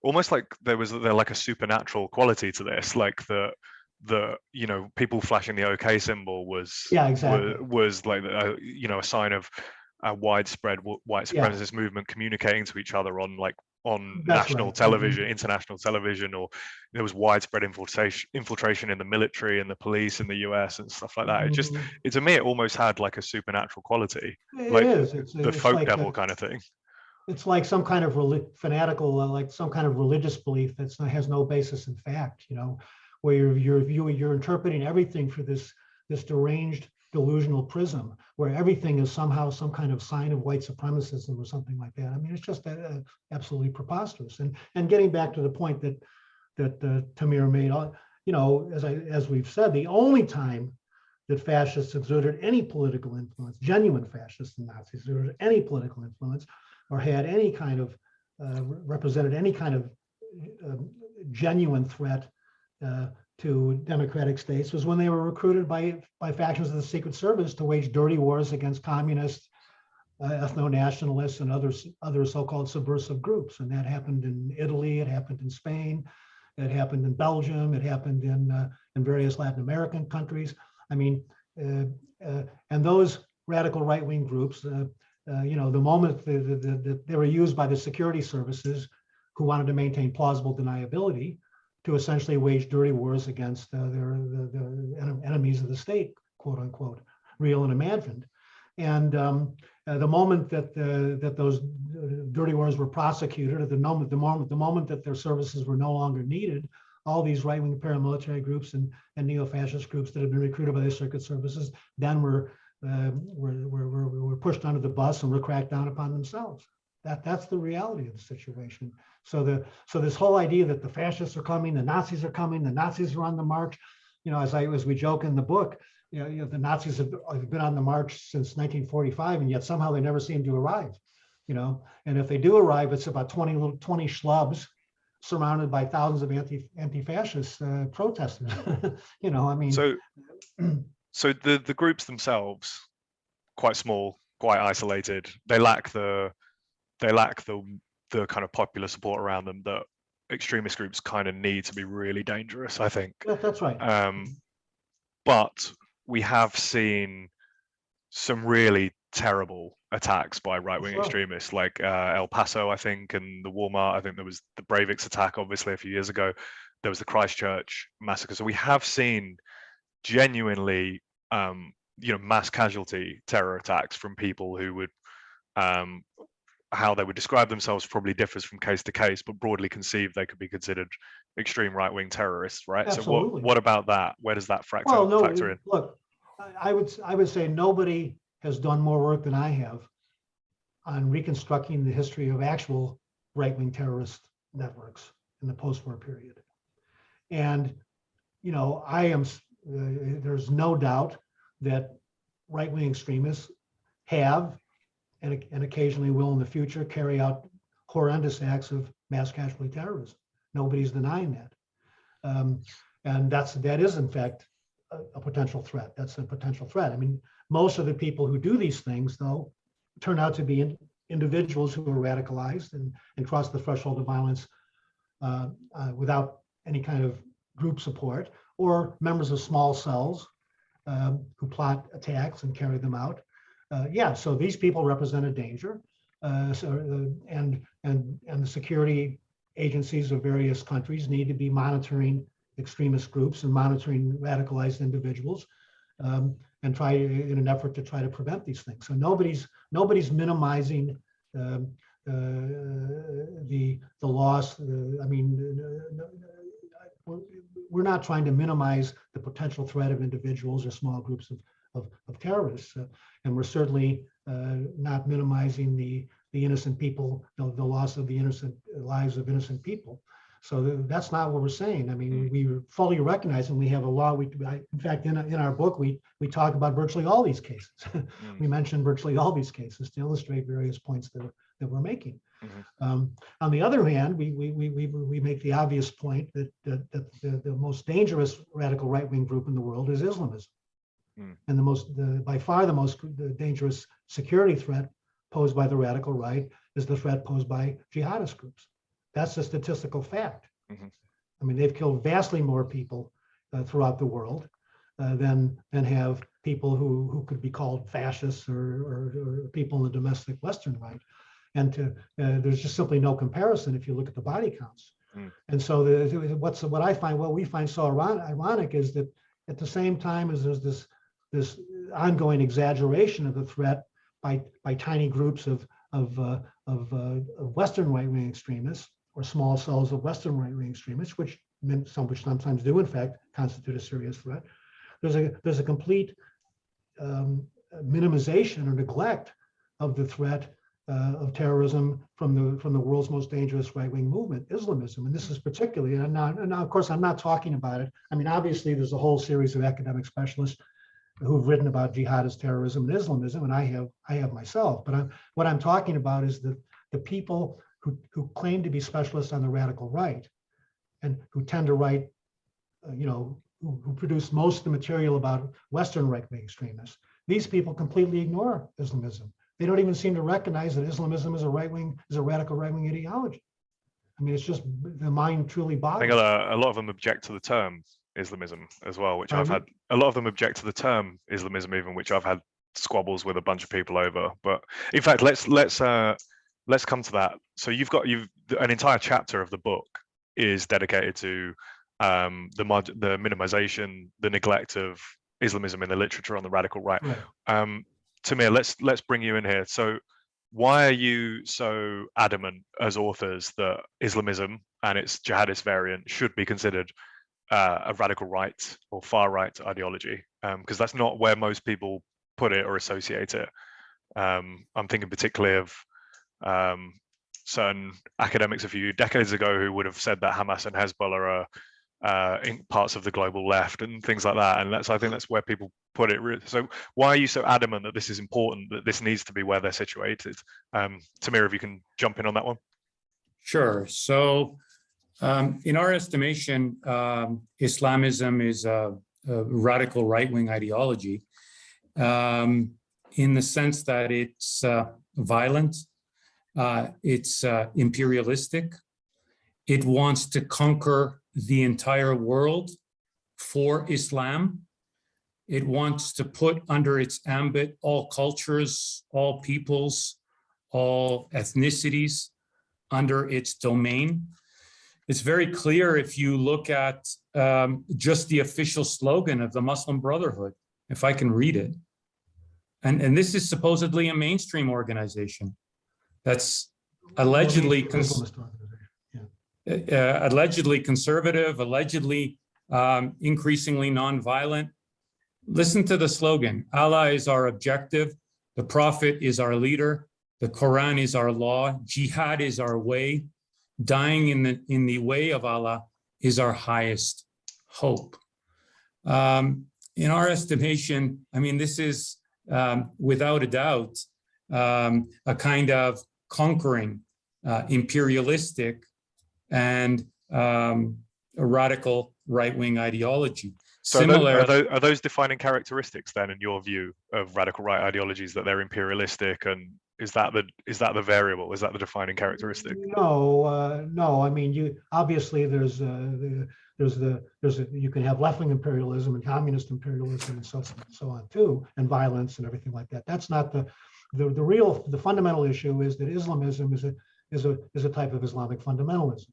almost like there a supernatural quality to this, the people flashing the OK symbol was a sign of a widespread white supremacist movement communicating to each other on national television, international television, or there was widespread infiltration in the military and the police in the US and stuff like that. To me, it almost had a supernatural quality, it's the folk devil kind of thing. It's like some kind of fanatical, some kind of religious belief that has no basis in fact, where you're interpreting everything through this deranged delusional prism, where everything is somehow some kind of sign of white supremacism or something like that. I mean, it's just absolutely preposterous. And getting back to the point that Tamir made, as we've said, the only time that fascists exerted any political influence, genuine fascists and Nazis exerted any political influence, or had any kind of represented any kind of genuine threat to democratic states, was when they were recruited by factions of the Secret Service to wage dirty wars against communists, ethno-nationalists, and other so-called subversive groups. And that happened in Italy, it happened in Spain, It happened in Belgium. It happened in various Latin American countries. I mean, and those radical right-wing groups, the moment they were used by the security services who wanted to maintain plausible deniability to essentially wage dirty wars against the enemies of the state, quote unquote, real and imagined. And the moment that those dirty wars were prosecuted, at the moment that their services were no longer needed, all these right-wing paramilitary groups and neo-fascist groups that had been recruited by the circuit services then were pushed under the bus and were cracked down upon themselves. That's the reality of the situation. So this whole idea that the fascists are coming, the Nazis are coming, the Nazis are on the march, as we joke in the book, the Nazis have been on the march since 1945, and yet somehow they never seem to arrive. And if they do arrive, it's about 20 schlubs surrounded by thousands of anti-fascist protesters. I mean. So the groups themselves, quite small, quite isolated. They lack the kind of popular support around them that extremist groups kind of need to be really dangerous, I think. Yeah, that's right. But we have seen some really terrible attacks by right-wing extremists, like El Paso, I think, and the Walmart. I think there was the Breivik's attack, obviously, a few years ago. There was the Christchurch massacre. So we have seen genuinely, mass casualty terror attacks from people who would, how they would describe themselves probably differs from case to case, but broadly conceived they could be considered extreme right-wing terrorists, right? Absolutely. So what about that? Where does that factor in? Look, I would say nobody has done more work than I have on reconstructing the history of actual right-wing terrorist networks in the post-war period. And, there's no doubt that right-wing extremists have and occasionally will in the future carry out horrendous acts of mass casualty terrorism. Nobody's denying that. And that is in fact a potential threat. That's a potential threat. I mean, most of the people who do these things, though, turn out to be individuals who are radicalized and cross the threshold of violence without any kind of group support, or members of small cells who plot attacks and carry them out. So these people represent a danger, and the security agencies of various countries need to be monitoring extremist groups and monitoring radicalized individuals, and try in an effort to try to prevent these things. So nobody's minimizing the loss. We're not trying to minimize the potential threat of individuals or small groups of terrorists, and we're certainly not minimizing the innocent people, the loss of the innocent lives of innocent people. So that's not what we're saying. I mean, we fully recognize, and we have a law. In fact, in our book, we talk about virtually all these cases. We mention virtually all these cases to illustrate various points that we're making. On the other hand, we make the obvious point that the most dangerous radical right-wing group in the world is Islamism, and by far the most dangerous security threat posed by the radical right is the threat posed by jihadist groups. That's a statistical fact. I mean, they've killed vastly more people throughout the world than have people who could be called fascists or people in the domestic Western right. And there's just simply no comparison if you look at the body counts. And so what we find so ironic is that at the same time as there's this ongoing exaggeration of the threat by tiny groups of Western right-wing extremists, or small cells of Western right-wing extremists, which sometimes do in fact constitute a serious threat. There's a complete minimization or neglect of the threat of terrorism from the world's most dangerous right-wing movement, Islamism. And this is particularly, and now of course I'm not talking about it. I mean, obviously there's a whole series of academic specialists who've written about jihadist terrorism and Islamism, and I have myself. But what I'm talking about is the people who claim to be specialists on the radical right, and who tend to write, who produce most of the material about Western right-wing extremists. These people completely ignore Islamism. They don't even seem to recognize that Islamism is a radical right-wing ideology. I I mean, it's just the mind truly I think boggles. a lot of them object to the term Islamism as well, which I've Pardon? had. A lot of them object to the term Islamism, even, which I've had squabbles with a bunch of people over. But in fact, let's come to that. So you've an entire chapter of the book is dedicated to the minimization, the neglect of Islamism in the literature on the radical right. Right. Tamir, let's bring you in here. So why are you so adamant as authors that Islamism and its jihadist variant should be considered a radical right or far right ideology? Because that's not where most people put it or associate it. I'm thinking particularly of certain academics a few decades ago who would have said that Hamas and Hezbollah are in parts of the global left and things like that. And I think that's where people put it. So why are you so adamant that this is important, that this needs to be where they're situated? Tamir, if you can jump in on that one. Sure. So in our estimation, Islamism is a radical right-wing ideology in the sense that it's violent, it's imperialistic, it wants to conquer the entire world for Islam. It wants to put under its ambit all cultures, all peoples, all ethnicities under its domain. It's very clear if you look at just the official slogan of the Muslim Brotherhood, if I can read it. And this is supposedly a mainstream organization that's allegedly allegedly conservative, allegedly increasingly nonviolent. Listen to the slogan: Allah is our objective, the Prophet is our leader, the Quran is our law, jihad is our way, dying in the way of Allah is our highest hope. In our estimation, I mean, this is without a doubt a kind of conquering, imperialistic, and a radical right-wing ideology. So are those defining characteristics then, in your view, of radical right ideologies, that they're imperialistic, and is that the variable? Is that the defining characteristic? No, no. I mean, you obviously you can have left-wing imperialism and communist imperialism and so on too, and violence and everything like that. That's not the fundamental issue. Is that Islamism is a type of Islamic fundamentalism.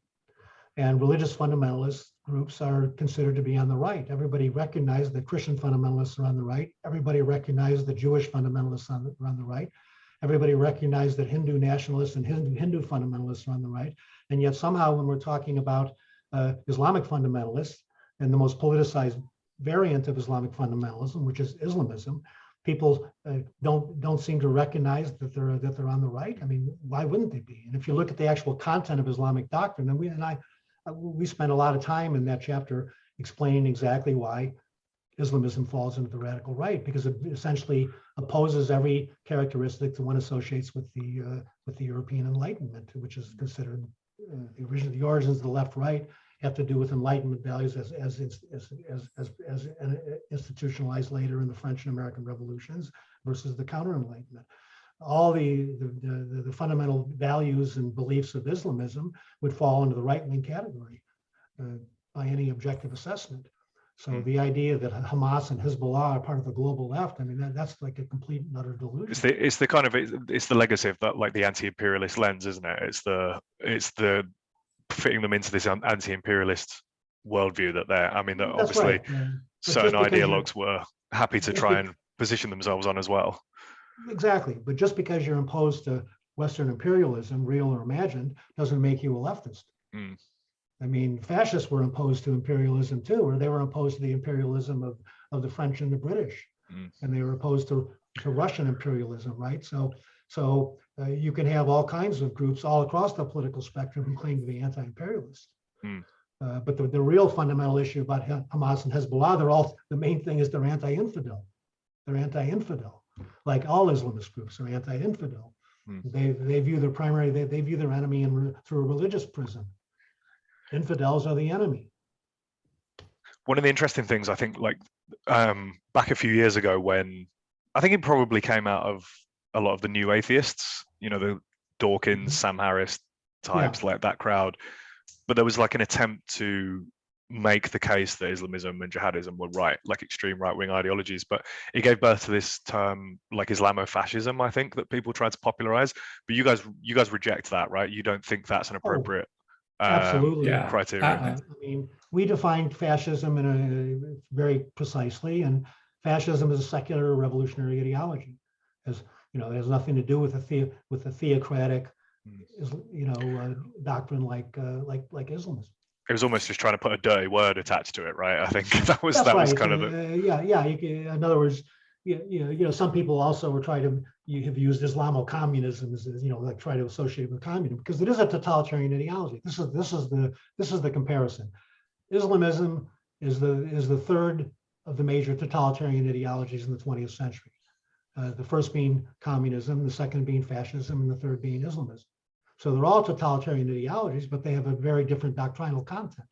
And religious fundamentalist groups are considered to be on the right. Everybody recognizes that Christian fundamentalists are on the right. Everybody recognizes that Jewish fundamentalists are on the right. Everybody recognizes that Hindu nationalists and Hindu fundamentalists are on the right. And yet somehow when we're talking about Islamic fundamentalists and the most politicized variant of Islamic fundamentalism, which is Islamism, people don't seem to recognize that they're on the right. I mean, why wouldn't they be? And if you look at the actual content of Islamic doctrine, and we spent a lot of time in that chapter explaining exactly why Islamism falls into the radical right, because it essentially opposes every characteristic that one associates with the European Enlightenment, which is considered the origins of the left-right have to do with Enlightenment values as institutionalized later in the French and American revolutions versus the counter-Enlightenment. All the fundamental values and beliefs of Islamism would fall into the right-wing category by any objective assessment. So the idea that Hamas and Hezbollah are part of the global left, I mean, that's like a complete and utter delusion. It's the legacy of that, like the anti-imperialist lens, isn't it? It's the fitting them into this anti-imperialist worldview that that obviously right. certain ideologues were happy to try and position themselves on as well. Exactly, but just because you're imposed to Western imperialism, real or imagined, doesn't make you a leftist. I mean, fascists were imposed to imperialism too, or they were imposed to the imperialism of the French and the British, and they were opposed to Russian imperialism, right? So you can have all kinds of groups all across the political spectrum who claim to be anti-imperialist. But the real fundamental issue about Hamas and Hezbollah, the main thing is they're anti-infidel. They're anti-infidel, like all Islamist groups are anti-infidel. They view they view their enemy through a religious prism. Infidels are the enemy. One of the interesting things, I think, like back a few years ago, when I think it probably came out of a lot of the new atheists, the Dawkins, Sam Harris types, like that crowd. But there was like an attempt to make the case that Islamism and jihadism were like extreme right-wing ideologies, but it gave birth to this term like Islamofascism, I think, that people tried to popularize. But you guys reject that, right? You don't think that's an appropriate absolutely. criteria. I mean, we defined fascism in a very precisely, and fascism is a secular revolutionary ideology. As you know, it has nothing to do with a theocratic, doctrine like Islamism. It was almost just trying to put a dirty word attached to it, right? I think that was That's right. was kind of the In other words, some people also were trying to have used Islamo-communism as like try to associate it with communism, because it is a totalitarian ideology. This is the comparison. Islamism is the third of the major totalitarian ideologies in the 20th century. The first being communism, the second being fascism, and the third being Islamism. So they're all totalitarian ideologies, but they have a very different doctrinal content.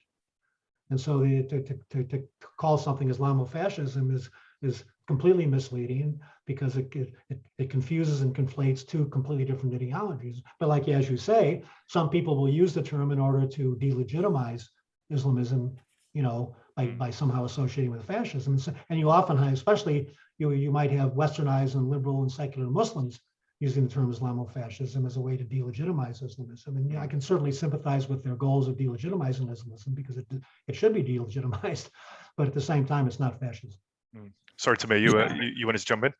And so to call something Islamofascism is completely misleading, because it confuses and conflates two completely different ideologies. But like, as you say, some people will use the term in order to delegitimize Islamism, by somehow associating with fascism. And you often have, especially you might have westernized and liberal and secular Muslims using the term Islamofascism as a way to delegitimize Islamism. And I can certainly sympathize with their goals of delegitimizing Islamism, because it should be delegitimized, but at the same time, it's not fascism. Sorry, Tamir, you wanted to jump in?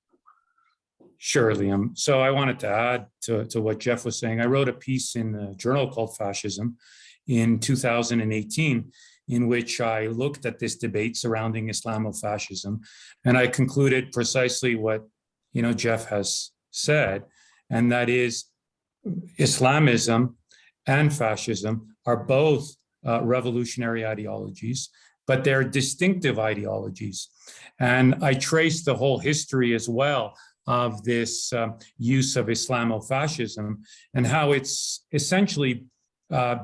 Sure, Liam. So I wanted to add to what Jeff was saying. I wrote a piece in a journal called Fascism in 2018, in which I looked at this debate surrounding Islamofascism, and I concluded precisely what Jeff has said, and that is Islamism and fascism are both revolutionary ideologies, but they're distinctive ideologies. And I traced the whole history as well of this use of Islamofascism and how it's essentially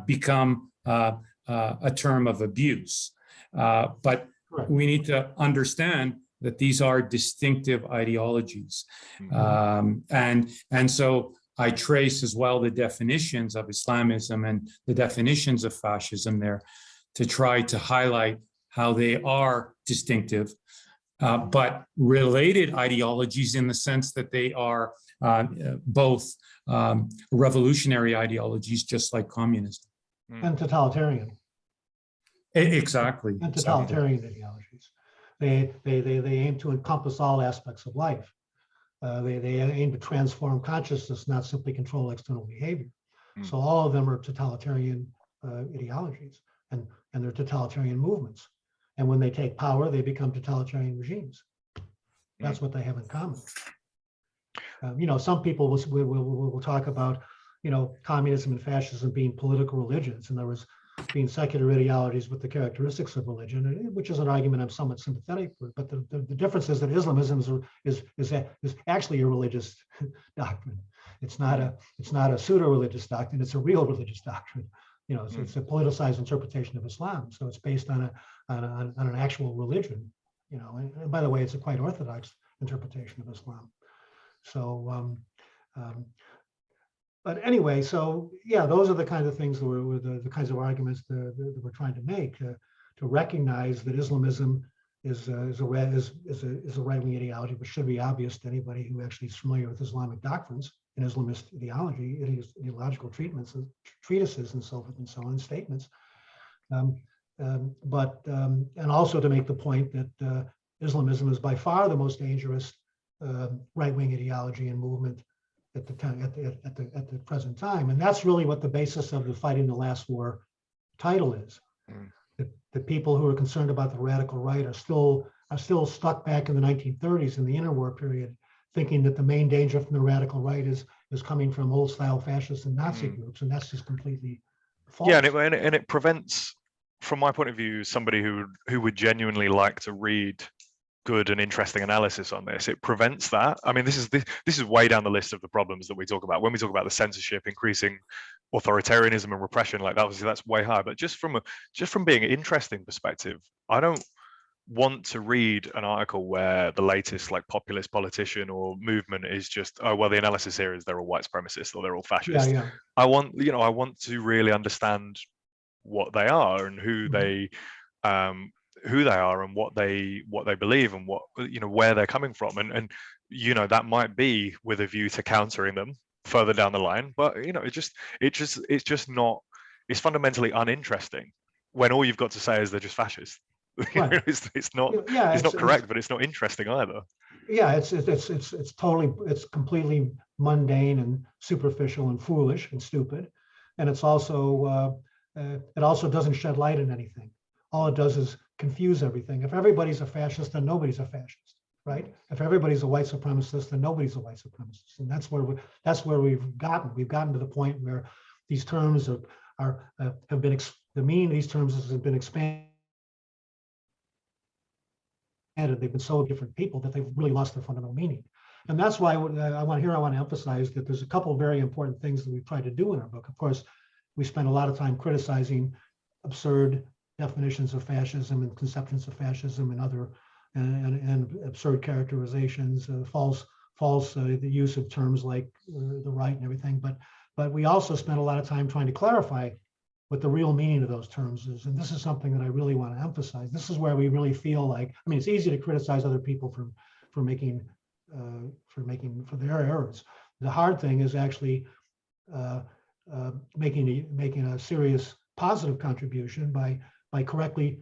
become a term of abuse. But we need to understand that these are distinctive ideologies. And so I trace as well the definitions of Islamism and the definitions of fascism there to try to highlight how they are distinctive, but related ideologies in the sense that they are both revolutionary ideologies, just like communism. And totalitarian. Exactly. And totalitarian ideologies. They aim to encompass all aspects of life. They aim to transform consciousness, not simply control external behavior. So all of them are totalitarian ideologies, and they're totalitarian movements. And when they take power, they become totalitarian regimes. That's what they have in common. Some people will talk about, communism and fascism being political religions, in other words, being secular ideologies with the characteristics of religion, which is an argument I'm somewhat sympathetic with. But the difference is that Islamism is actually a religious doctrine. It's not a pseudo-religious doctrine. It's a real religious doctrine. It's a politicized interpretation of Islam. So it's based on an actual religion. And by the way, it's a quite orthodox interpretation of Islam. So. But anyway, so yeah, those are the kinds of things that were the kinds of arguments that we're trying to make, to recognize that Islamism is a right-wing ideology, which should be obvious to anybody who actually is familiar with Islamic doctrines and Islamist ideology, ideological treatises, and so forth and so on, statements. And also to make the point that Islamism is by far the most dangerous right-wing ideology and movement at the present time, and that's really what the basis of the Fighting the Last War title is. The people who are concerned about the radical right are still stuck back in the 1930s in the interwar period, thinking that the main danger from the radical right is coming from old-style fascist and Nazi groups, and that's just completely false. Yeah, and it prevents, from my point of view, somebody who would genuinely like to read good and interesting analysis on this, it prevents that. I mean, this is way down the list of the problems that we talk about when we talk about the censorship, increasing authoritarianism and repression. Like, obviously that's way high, but just from being an interesting perspective, I don't want to read an article where the latest like populist politician or movement is just, oh well, the analysis here is they're all white supremacists or they're all fascist. Yeah. I want to really understand what they are and who they are and what they believe and what where they're coming from, and that might be with a view to countering them further down the line, but it's just not, it's fundamentally uninteresting when all you've got to say is they're just fascists. Right. It's not correct, but it's not interesting either. Yeah, it's totally, it's completely mundane and superficial and foolish and stupid, and it's also it also doesn't shed light on anything. All it does is confuse everything. If everybody's a fascist, then nobody's a fascist, right? If everybody's a white supremacist, then nobody's a white supremacist, and that's where we've gotten. We've gotten to the point where these terms have been the meaning of these terms has been expanded. They've been so different people that they've really lost their fundamental meaning. And that's why I want to emphasize that there's a couple of very important things that we've tried to do in our book. Of course, we spend a lot of time criticizing absurd definitions of fascism and conceptions of fascism and other and absurd characterizations, false the use of terms like the right and everything. But we also spend a lot of time trying to clarify what the real meaning of those terms is. And this is something that I really want to emphasize. This is where we really feel like, I mean, it's easy to criticize other people for their errors. The hard thing is actually making a serious positive contribution by making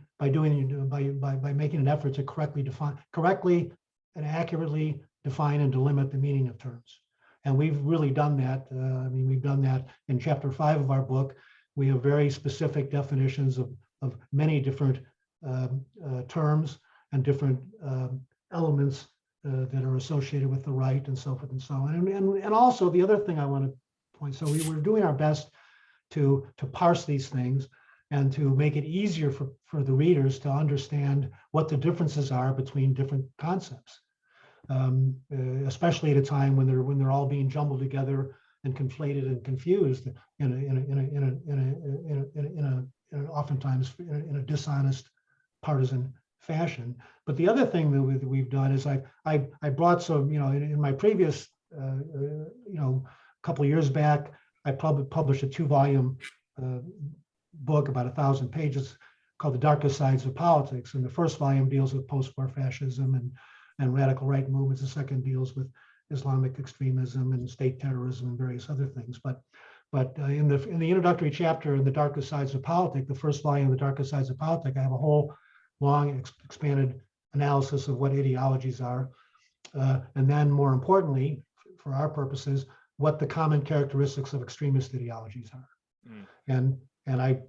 an effort to correctly and accurately define and delimit the meaning of terms. And we've really done that. We've done that in chapter 5 of our book. We have very specific definitions of many different terms and different elements that are associated with the right and so forth and so on. And also the other thing I want to point, so we were doing our best to parse these things and to make it easier for the readers to understand what the differences are between different concepts, especially at a time when they're all being jumbled together and conflated and confused oftentimes in a dishonest partisan fashion. But the other thing that we've done is I brought some, in my previous, couple of years back, I published a 2-volume book, about 1,000 pages, called The Darker Sides of Politics. And the first volume deals with post-war fascism and radical right movements. The second deals with Islamic extremism and state terrorism and various other things. But in the introductory chapter in The Darker Sides of Politics, the first volume of The Darker Sides of Politics, I have a whole long expanded analysis of what ideologies are. And then more importantly, for our purposes, what the common characteristics of extremist ideologies are. And I've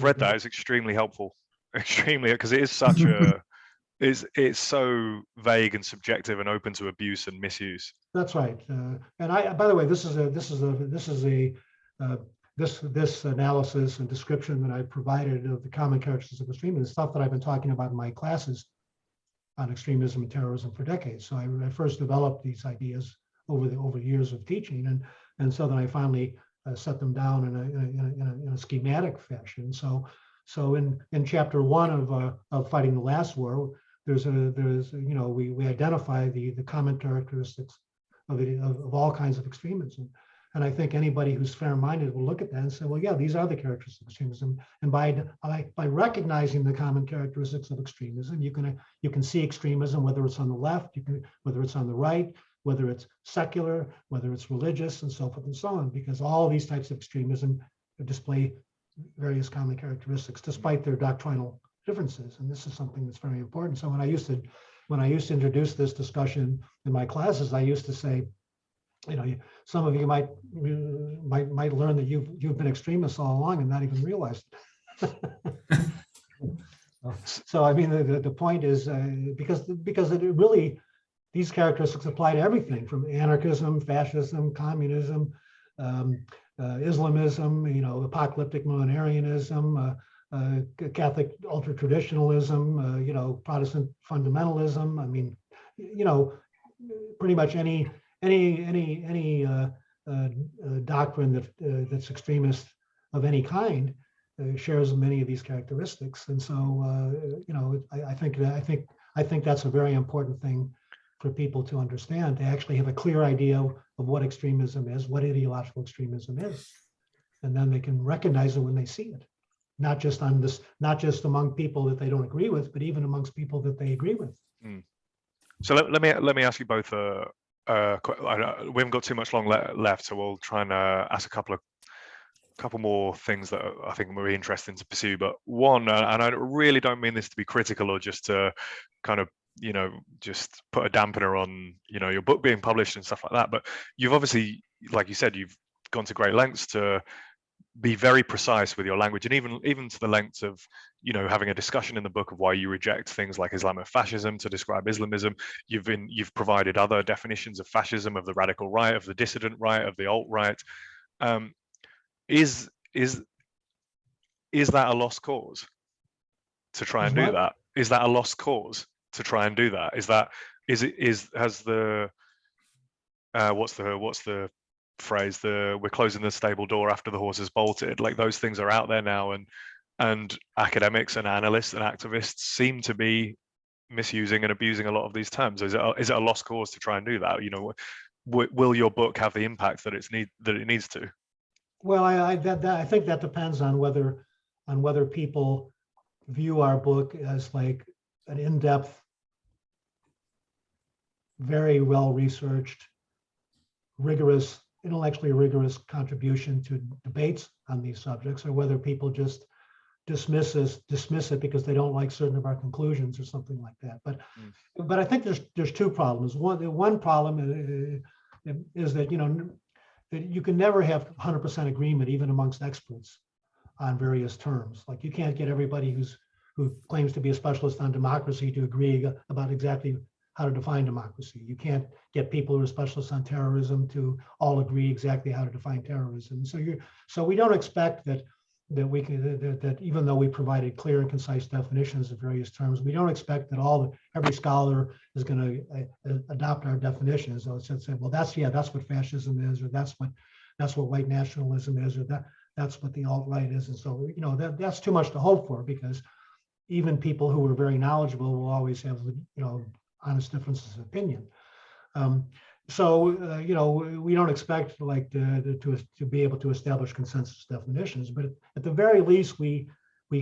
read that. It's extremely helpful, extremely, because it is such a it's so vague and subjective and open to abuse and misuse. That's right. And by the way, this analysis and description that I provided of the common characteristics of extremism is stuff that I've been talking about in my classes on extremism and terrorism for decades. So I first developed these ideas over years of teaching, and so then I finally set them down in a schematic fashion. So in chapter 1 of Fighting the Last War, we identify the common characteristics of all kinds of extremism. And I think anybody who's fair-minded will look at that and say, well, yeah, these are the characteristics of extremism. And by recognizing the common characteristics of extremism, you can see extremism, whether it's on the left, whether it's on the right, whether it's secular, whether it's religious, and so forth and so on, because all these types of extremism display various common characteristics, despite their doctrinal differences. And this is something that's very important. So when I used to introduce this discussion in my classes, I used to say, some of you might learn that you've been extremists all along and not even realized it. So I mean, the point is because it really, these characteristics apply to everything from anarchism, fascism, communism, Islamism, apocalyptic millenarianism, Catholic ultra-traditionalism, Protestant fundamentalism. I mean, pretty much any doctrine that's extremist of any kind shares many of these characteristics. And so, I think that's a very important thing for people to understand, to actually have a clear idea of what extremism is, what ideological extremism is, and then they can recognize it when they see it, not just among people that they don't agree with, but even amongst people that they agree with. So let me ask you both. We haven't got too much long left, so we'll try and ask a couple more things that I think will be interesting to pursue. But one, and I really don't mean this to be critical or just to kind of, just put a dampener on, your book being published and stuff like that. But you've obviously, like you said, you've gone to great lengths to be very precise with your language, and even to the length of, having a discussion in the book of why you reject things like Islamic fascism to describe Islamism. You've provided other definitions of fascism, of the radical right, of the dissident right, of the alt-right. Is that a lost cause to try and do that? Is that a lost cause to try and do that? What's the phrase, we're closing the stable door after the horse has bolted? Like, those things are out there now, and academics and analysts and activists seem to be misusing and abusing a lot of these terms. Is it a lost cause to try and do that? Will your book have the impact that it needs to? Well, I think that depends on whether people view our book as like an in-depth, very well-researched, intellectually rigorous contribution to debates on these subjects, or whether people just dismiss it because they don't like certain of our conclusions or something like that. But I think there's two problems. One problem is that that you can never have 100% agreement, even amongst experts, on various terms. Like, you can't get everybody who claims to be a specialist on democracy to agree about exactly how to define democracy. You can't get people who are specialists on terrorism to all agree exactly how to define terrorism. So we don't expect that even though we provided clear and concise definitions of various terms, we don't expect that every scholar is going to adopt our definitions. So it's say, well, that's what fascism is, or that's what white nationalism is, or that's what the alt-right is. And so, that's too much to hope for, because even people who are very knowledgeable will always have, honest differences of opinion. We don't expect to be able to establish consensus definitions, but at the very least, we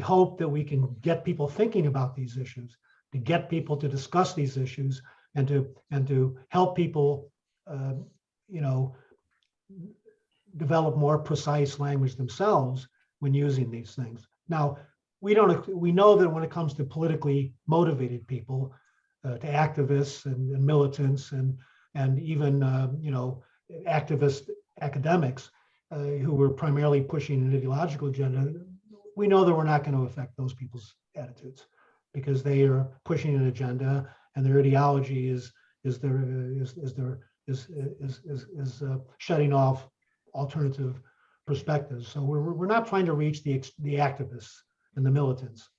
hope that we can get people thinking about these issues, to get people to discuss these issues, and to help people, develop more precise language themselves when using these things. Now, we know that when it comes to politically motivated people, to activists and militants and even activist academics who were primarily pushing an ideological agenda, we know that we're not going to affect those people's attitudes, because they are pushing an agenda, and their ideology is shutting off alternative perspectives. So we're not trying to reach the activists and the militants,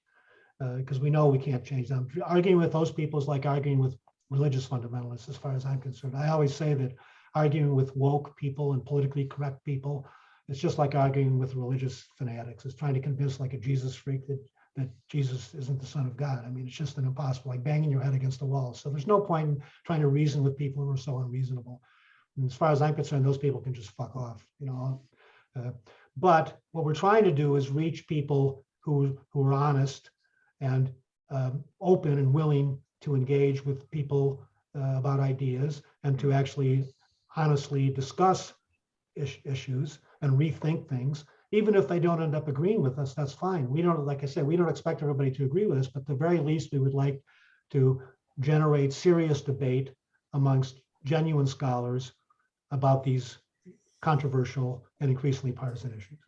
because we know we can't change them. Arguing with those people is like arguing with religious fundamentalists, as far as I'm concerned. I always say that arguing with woke people and politically correct people, it's just like arguing with religious fanatics. It's trying to convince, like a Jesus freak, that Jesus isn't the Son of God. I mean, it's just an impossible, like banging your head against the wall. So there's no point in trying to reason with people who are so unreasonable. And as far as I'm concerned, those people can just fuck off, But what we're trying to do is reach people who are honest and open and willing to engage with people about ideas, and to actually honestly discuss issues and rethink things. Even if they don't end up agreeing with us, that's fine. We don't, like I said, we don't expect everybody to agree with us, but at the very least, we would like to generate serious debate amongst genuine scholars about these controversial and increasingly partisan issues.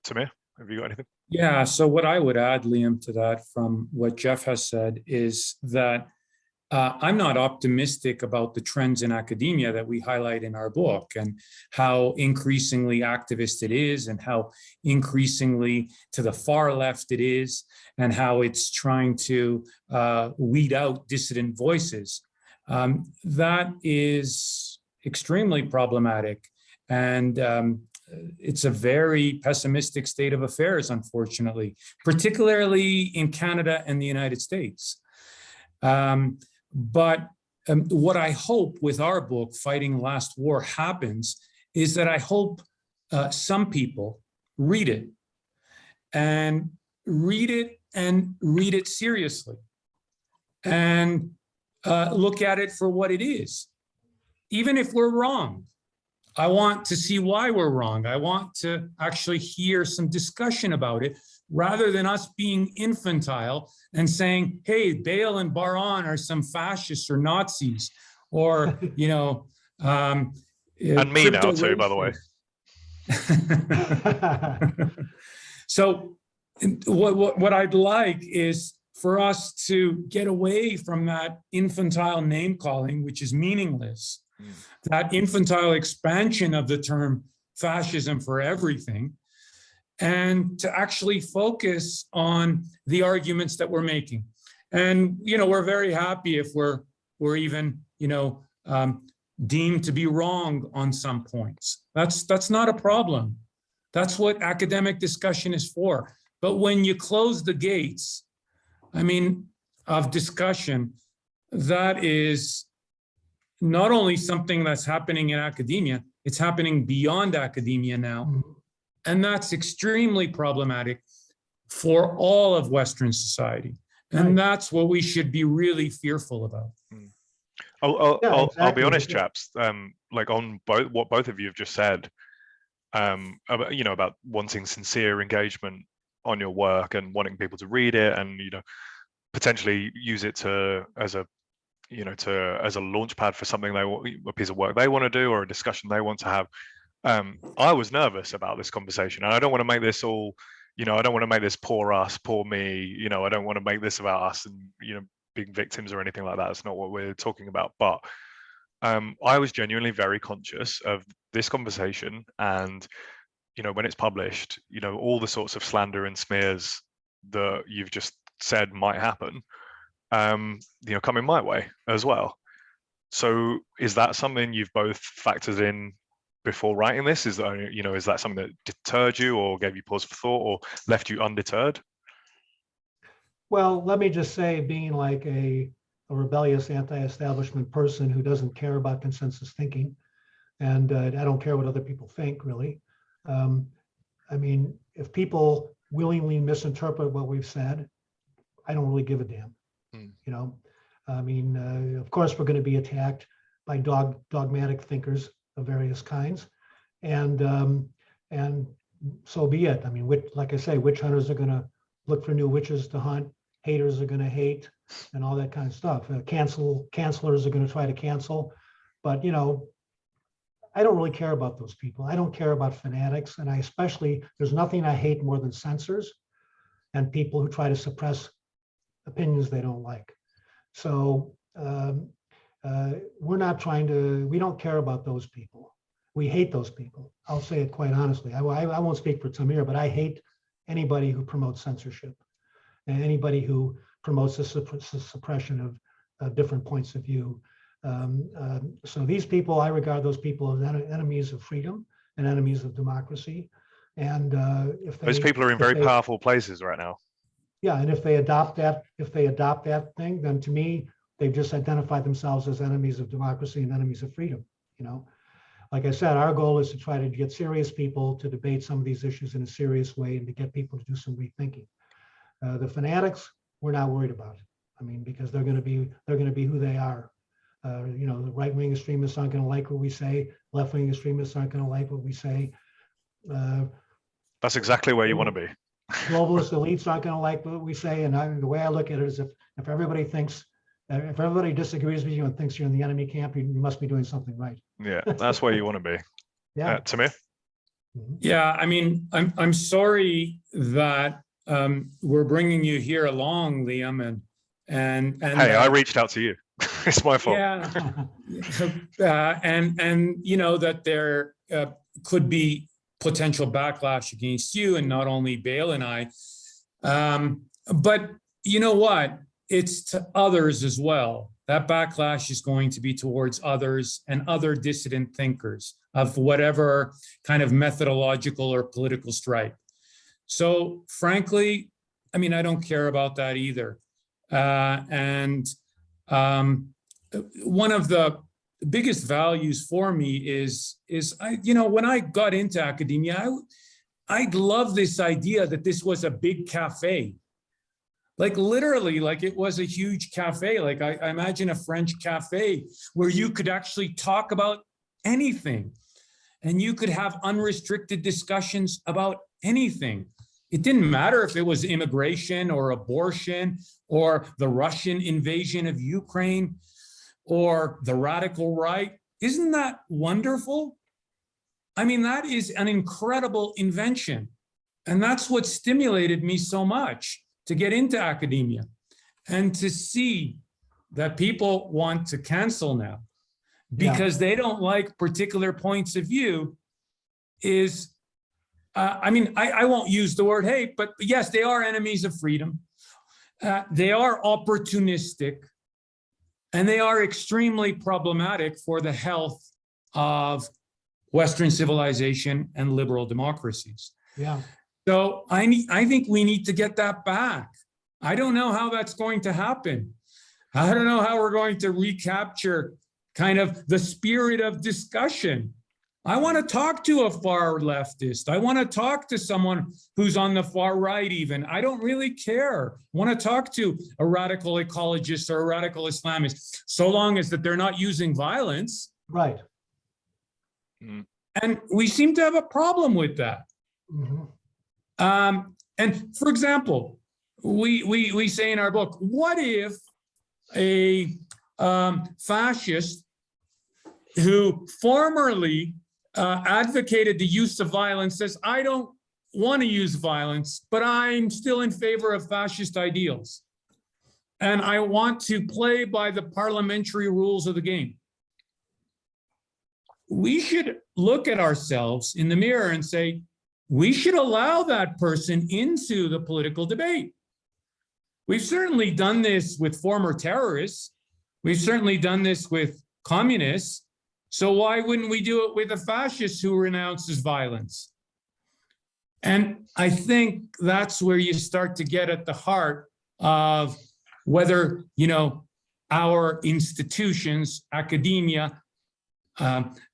Tamir, have you got anything? Yeah, so what I would add, Liam, to that from what Jeff has said is that I'm not optimistic about the trends in academia that we highlight in our book, and how increasingly activist it is, and how increasingly to the far left it is, and how it's trying to weed out dissident voices. That is extremely problematic. And it's a very pessimistic state of affairs, unfortunately, particularly in Canada and the United States. But what I hope with our book, Fighting the Last War, happens is that I hope some people read it and read it seriously and look at it for what it is. Even if we're wrong, I want to see why we're wrong. I want to actually hear some discussion about it rather than us being infantile and saying, hey, Bale and Baron are some fascists or Nazis, or, you know, and me now too, by the way. So what I'd like is for us to get away from that infantile name calling, which is meaningless, that infantile expansion of the term fascism for everything, and to actually focus on the arguments that we're making. And, you know, we're very happy if we're even, you know, deemed to be wrong on some points. That's not a problem. That's what academic discussion is for. But when you close the gates, I mean, of discussion, that is not only something that's happening in academia, it's happening beyond academia now. And that's extremely problematic for all of Western society. And that's what we should be really fearful about. I'll be honest, chaps, like on what both of you have just said, about, you know, about wanting sincere engagement on your work and wanting people to read it and, you know, potentially use it as a launch pad for something a piece of work they want to do or a discussion they want to have. I was nervous about this conversation, and I don't want to make this all, you know, I don't want to make this poor us, poor me, you know, I don't want to make this about us and, you know, being victims or anything like that. That's not what we're talking about. But I was genuinely very conscious of this conversation, and, you know, when it's published, you know, all the sorts of slander and smears that you've just said might happen, you know, coming my way as well. So is that something you've both factored in before writing this? Is that, you know, is that something that deterred you or gave you pause for thought or left you undeterred? Well, let me just say, being like a rebellious anti-establishment person who doesn't care about consensus thinking, and I don't care what other people think, really. I mean, if people willingly misinterpret what we've said, I don't really give a damn. You know, I mean, of course, we're going to be attacked by dogmatic thinkers of various kinds, and so be it. I mean, like I say, witch hunters are going to look for new witches to hunt. Haters are going to hate, and all that kind of stuff. Cancelers are going to try to cancel, but, you know, I don't really care about those people. I don't care about fanatics, and there's nothing I hate more than censors and people who try to suppress opinions they don't like. So we don't care about those people. We hate those people. I'll say it quite honestly. I won't speak for Tamir, but I hate anybody who promotes censorship and anybody who promotes the suppression of different points of view. So these people, I regard those people as enemies of freedom and enemies of democracy. And those people are in very powerful places right now. Yeah, and if they adopt that thing, then to me, they've just identified themselves as enemies of democracy and enemies of freedom. You know, like I said, our goal is to try to get serious people to debate some of these issues in a serious way and to get people to do some rethinking. The fanatics, we're not worried about. I mean, because they're going to be who they are. You know, the right-wing extremists aren't going to like what we say. Left-wing extremists aren't going to like what we say. That's exactly where you want to be. Globalist elites aren't going to like what we say. And the way I look at it is if everybody disagrees with you and thinks you're in the enemy camp, you must be doing something right. Yeah, that's where you want to be. Yeah. Tamir? Yeah, I mean, I'm sorry that we're bringing you here along, Liam, and hey, I reached out to you. It's my fault. Yeah, and you know that there could be potential backlash against you, and not only Bale and I. But you know what? it's to others as well. That backlash is going to be towards others and other dissident thinkers of whatever kind of methodological or political stripe. So frankly, I mean, I don't care about that either. One of the biggest values for me is when I got into academia, I love this idea that this was a big cafe. Like literally, like it was a huge cafe. Like I imagine a French cafe where you could actually talk about anything and you could have unrestricted discussions about anything. It didn't matter if it was immigration or abortion or the Russian invasion of Ukraine or the radical right. Isn't that wonderful? I mean, that is an incredible invention. And that's what stimulated me so much to get into academia and to see that people want to cancel now because they don't like particular points of view is, I won't use the word hate, but yes, they are enemies of freedom. They are opportunistic and they are extremely problematic for the health of Western civilization and liberal democracies. Yeah. So I think we need to get that back. I don't know how that's going to happen. I don't know how we're going to recapture kind of the spirit of discussion. I want to talk to a far leftist. I want to talk to someone who's on the far right even. I don't really care. I want to talk to a radical ecologist or a radical Islamist, so long as that they're not using violence. Right. And we seem to have a problem with that. Mm-hmm. And for example, we say in our book, what if a fascist who formerly advocated the use of violence says, I don't want to use violence, but I'm still in favor of fascist ideals. And I want to play by the parliamentary rules of the game. We should look at ourselves in the mirror and say, we should allow that person into the political debate. We've certainly done this with former terrorists. We've certainly done this with communists. So why wouldn't we do it with a fascist who renounces violence? And I think that's where you start to get at the heart of whether, our institutions, academia,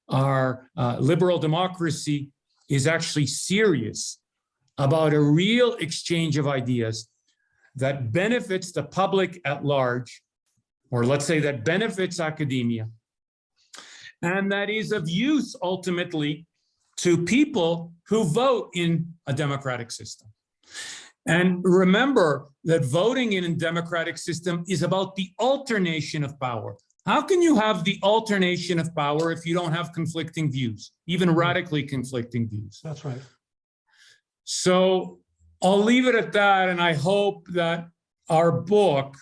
our liberal democracy is actually serious about a real exchange of ideas that benefits the public at large, or let's say that benefits academia, and that is of use ultimately to people who vote in a democratic system. And remember that voting in a democratic system is about the alternation of power. How can you have the alternation of power if you don't have conflicting views, even radically conflicting views? That's right. So I'll leave it at that, and I hope that our book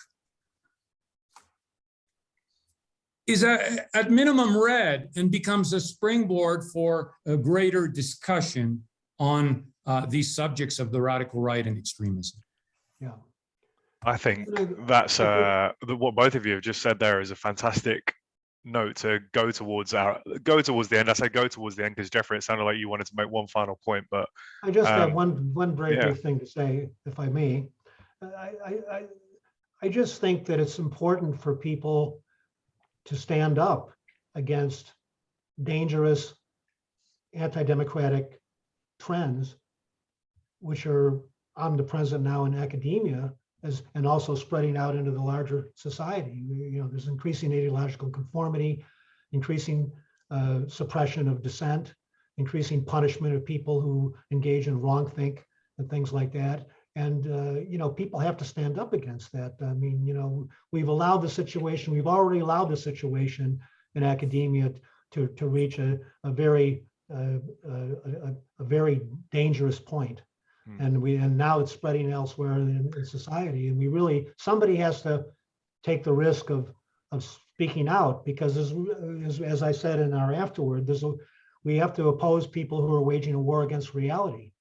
is at minimum read and becomes a springboard for a greater discussion on these subjects of the radical right and extremism. Yeah. I think that's what both of you have just said there is a fantastic note to go towards the end. I say go towards the end because Jeffrey, it sounded like you wanted to make one final point, but I just have one very brief thing to say, if I may. I just think that it's important for people to stand up against dangerous anti-democratic trends, which are omnipresent now in academia, and also spreading out into the larger society. There's increasing ideological conformity, increasing suppression of dissent, increasing punishment of people who engage in wrongthink and things like that. And people have to stand up against that. I mean, we've already allowed the situation in academia to reach a very dangerous point. And now it's spreading elsewhere in society. And somebody has to take the risk of speaking out, because as I said in our afterward, we have to oppose people who are waging a war against reality.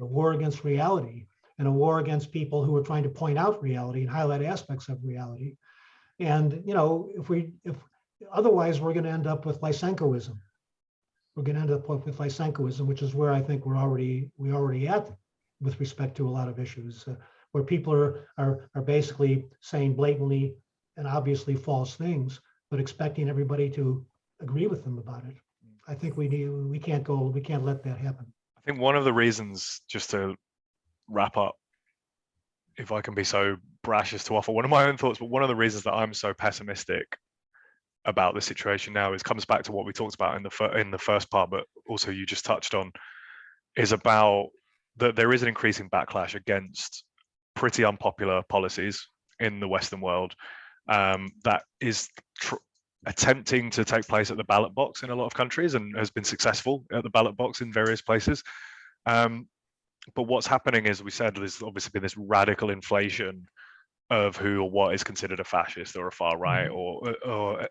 A war against reality. and a war against people who are trying to point out reality and highlight aspects of reality. And if otherwise we're going to end up with Lysenkoism. We're going to end up with Lysenkoism, which is where I think we're already at with respect to a lot of issues, where people are basically saying blatantly and obviously false things, but expecting everybody to agree with them about it. I think we can't let that happen. I think one of the reasons, just to wrap up, if I can be so brash as to offer one of my own thoughts, but one of the reasons that I'm so pessimistic about the situation now comes back to what we talked about in the first part, but also you just touched on, is about that there is an increasing backlash against pretty unpopular policies in the Western world that is attempting to take place at the ballot box in a lot of countries and has been successful at the ballot box in various places. But what's happening is, we said, there's obviously been this radical inflation of who or what is considered a fascist or a far right,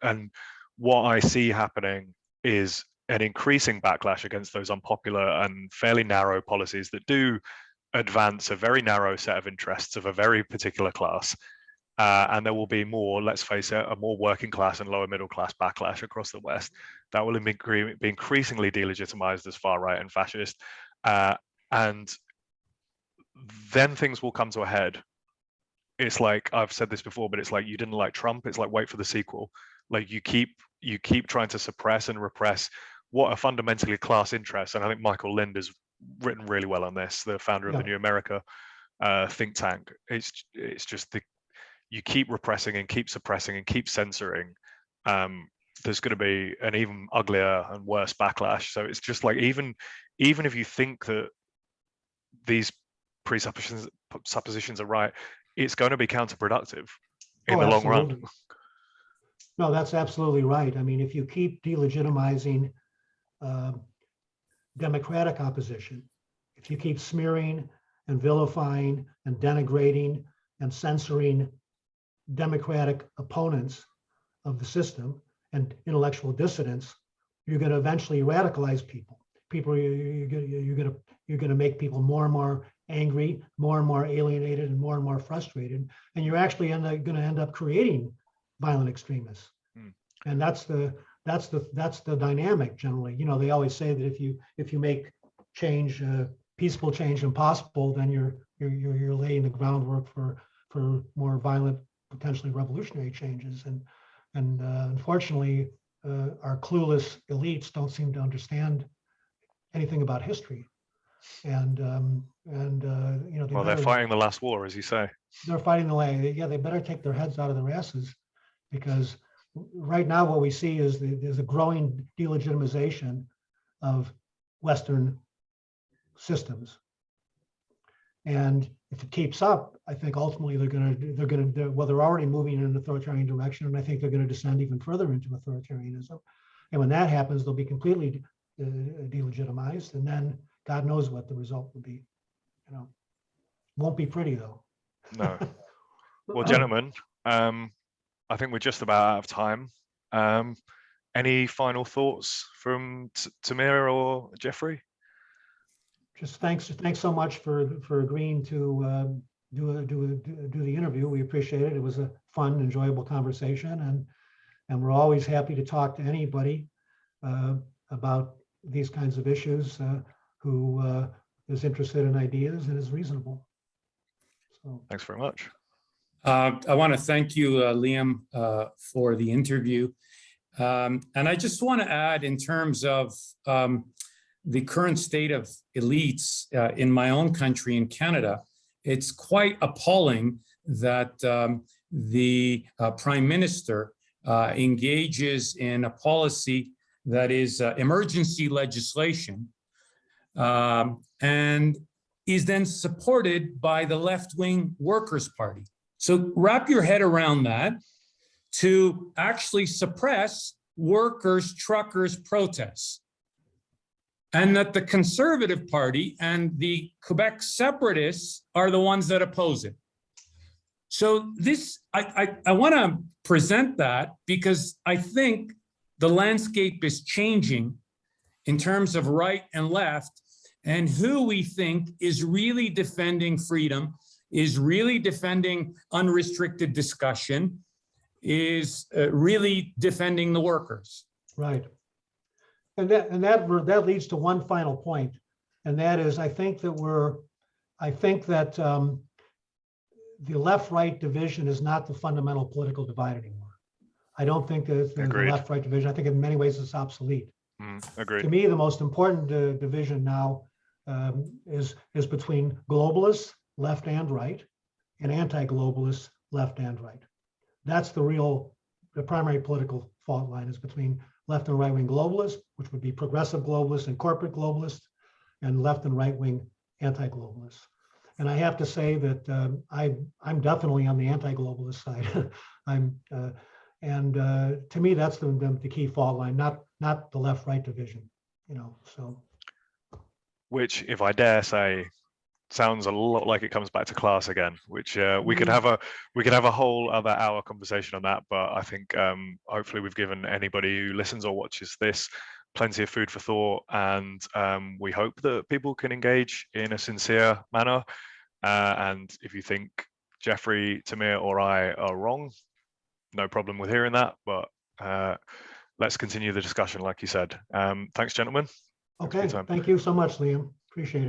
and what I see happening is an increasing backlash against those unpopular and fairly narrow policies that do advance a very narrow set of interests of a very particular class. And there will be more, let's face it, a more working class and lower middle class backlash across the West that will be increasingly delegitimized as far right and fascist. And then things will come to a head. It's like, I've said this before, but it's like, you didn't like Trump, it's like, wait for the sequel. Like, you keep trying to suppress and repress what are fundamentally class interests. And I think Michael Lind has written really well on this, the founder of the New America think tank. It's just you keep repressing and keep suppressing and keep censoring. There's going to be an even uglier and worse backlash. So it's just like, even if you think that these presuppositions are right, it's going to be counterproductive in the long run. No, that's absolutely right. I mean, if you keep delegitimizing democratic opposition, if you keep smearing and vilifying and denigrating and censoring democratic opponents of the system and intellectual dissidents, you're going to eventually radicalize people. You're going to make people more and more angry, more and more alienated, and more frustrated, and you're actually going to end up creating violent extremists. And that's the dynamic generally. They always say that if you make change, peaceful change, impossible, then you're laying the groundwork for more violent, potentially revolutionary changes. And unfortunately, our clueless elites don't seem to understand anything about history. They're fighting the last war, as you say. They're fighting the last. They better take their heads out of their asses, because right now what we see is there's a growing delegitimization of Western systems, and if it keeps up, I think ultimately they're already moving in an authoritarian direction, and I think they're going to descend even further into authoritarianism. And when that happens, they'll be completely delegitimized, and then God knows what the result will be. Won't be pretty though. No. Well, gentlemen, I think we're just about out of time. Any final thoughts from Tamir or Jeffrey? Just thanks so much for agreeing to do the interview. We appreciate it. It was a fun, enjoyable conversation, and we're always happy to talk to anybody about these kinds of issues who is interested in ideas and is reasonable. So thanks very much. I want to thank you, Liam, for the interview. And I just want to add, in terms of the current state of elites in my own country, in Canada, it's quite appalling that the Prime Minister engages in a policy that is emergency legislation and is then supported by the left-wing Workers' Party. So wrap your head around that, to actually suppress workers, truckers' protests. And that the Conservative Party and the Quebec separatists are the ones that oppose it. So this, I want to present that because I think the landscape is changing in terms of right and left. and who we think is really defending freedom, is really defending unrestricted discussion, is really defending the workers. Right. And that leads to one final point, and that is, I think that the left-right division is not the fundamental political divide anymore. I don't think that the left-right division. I think in many ways it's obsolete. Agreed. To me, the most important division now is between globalists, left and right, and anti-globalists, left and right. That's the primary political fault line, is between left and right-wing globalists, which would be progressive globalists and corporate globalists, and left and right-wing anti-globalists. And I have to say that I'm definitely on the anti-globalist side. To me, that's the key fault line, not the left-right division. So. Which, if I dare say, sounds a lot like it comes back to class again. Which we could have a whole other hour conversation on that. But I think hopefully we've given anybody who listens or watches this plenty of food for thought, and we hope that people can engage in a sincere manner. And if you think Jeffrey, Tamir, or I are wrong, no problem with hearing that. But let's continue the discussion, like you said. Thanks, gentlemen. Okay, thank you so much, Liam. Appreciate it.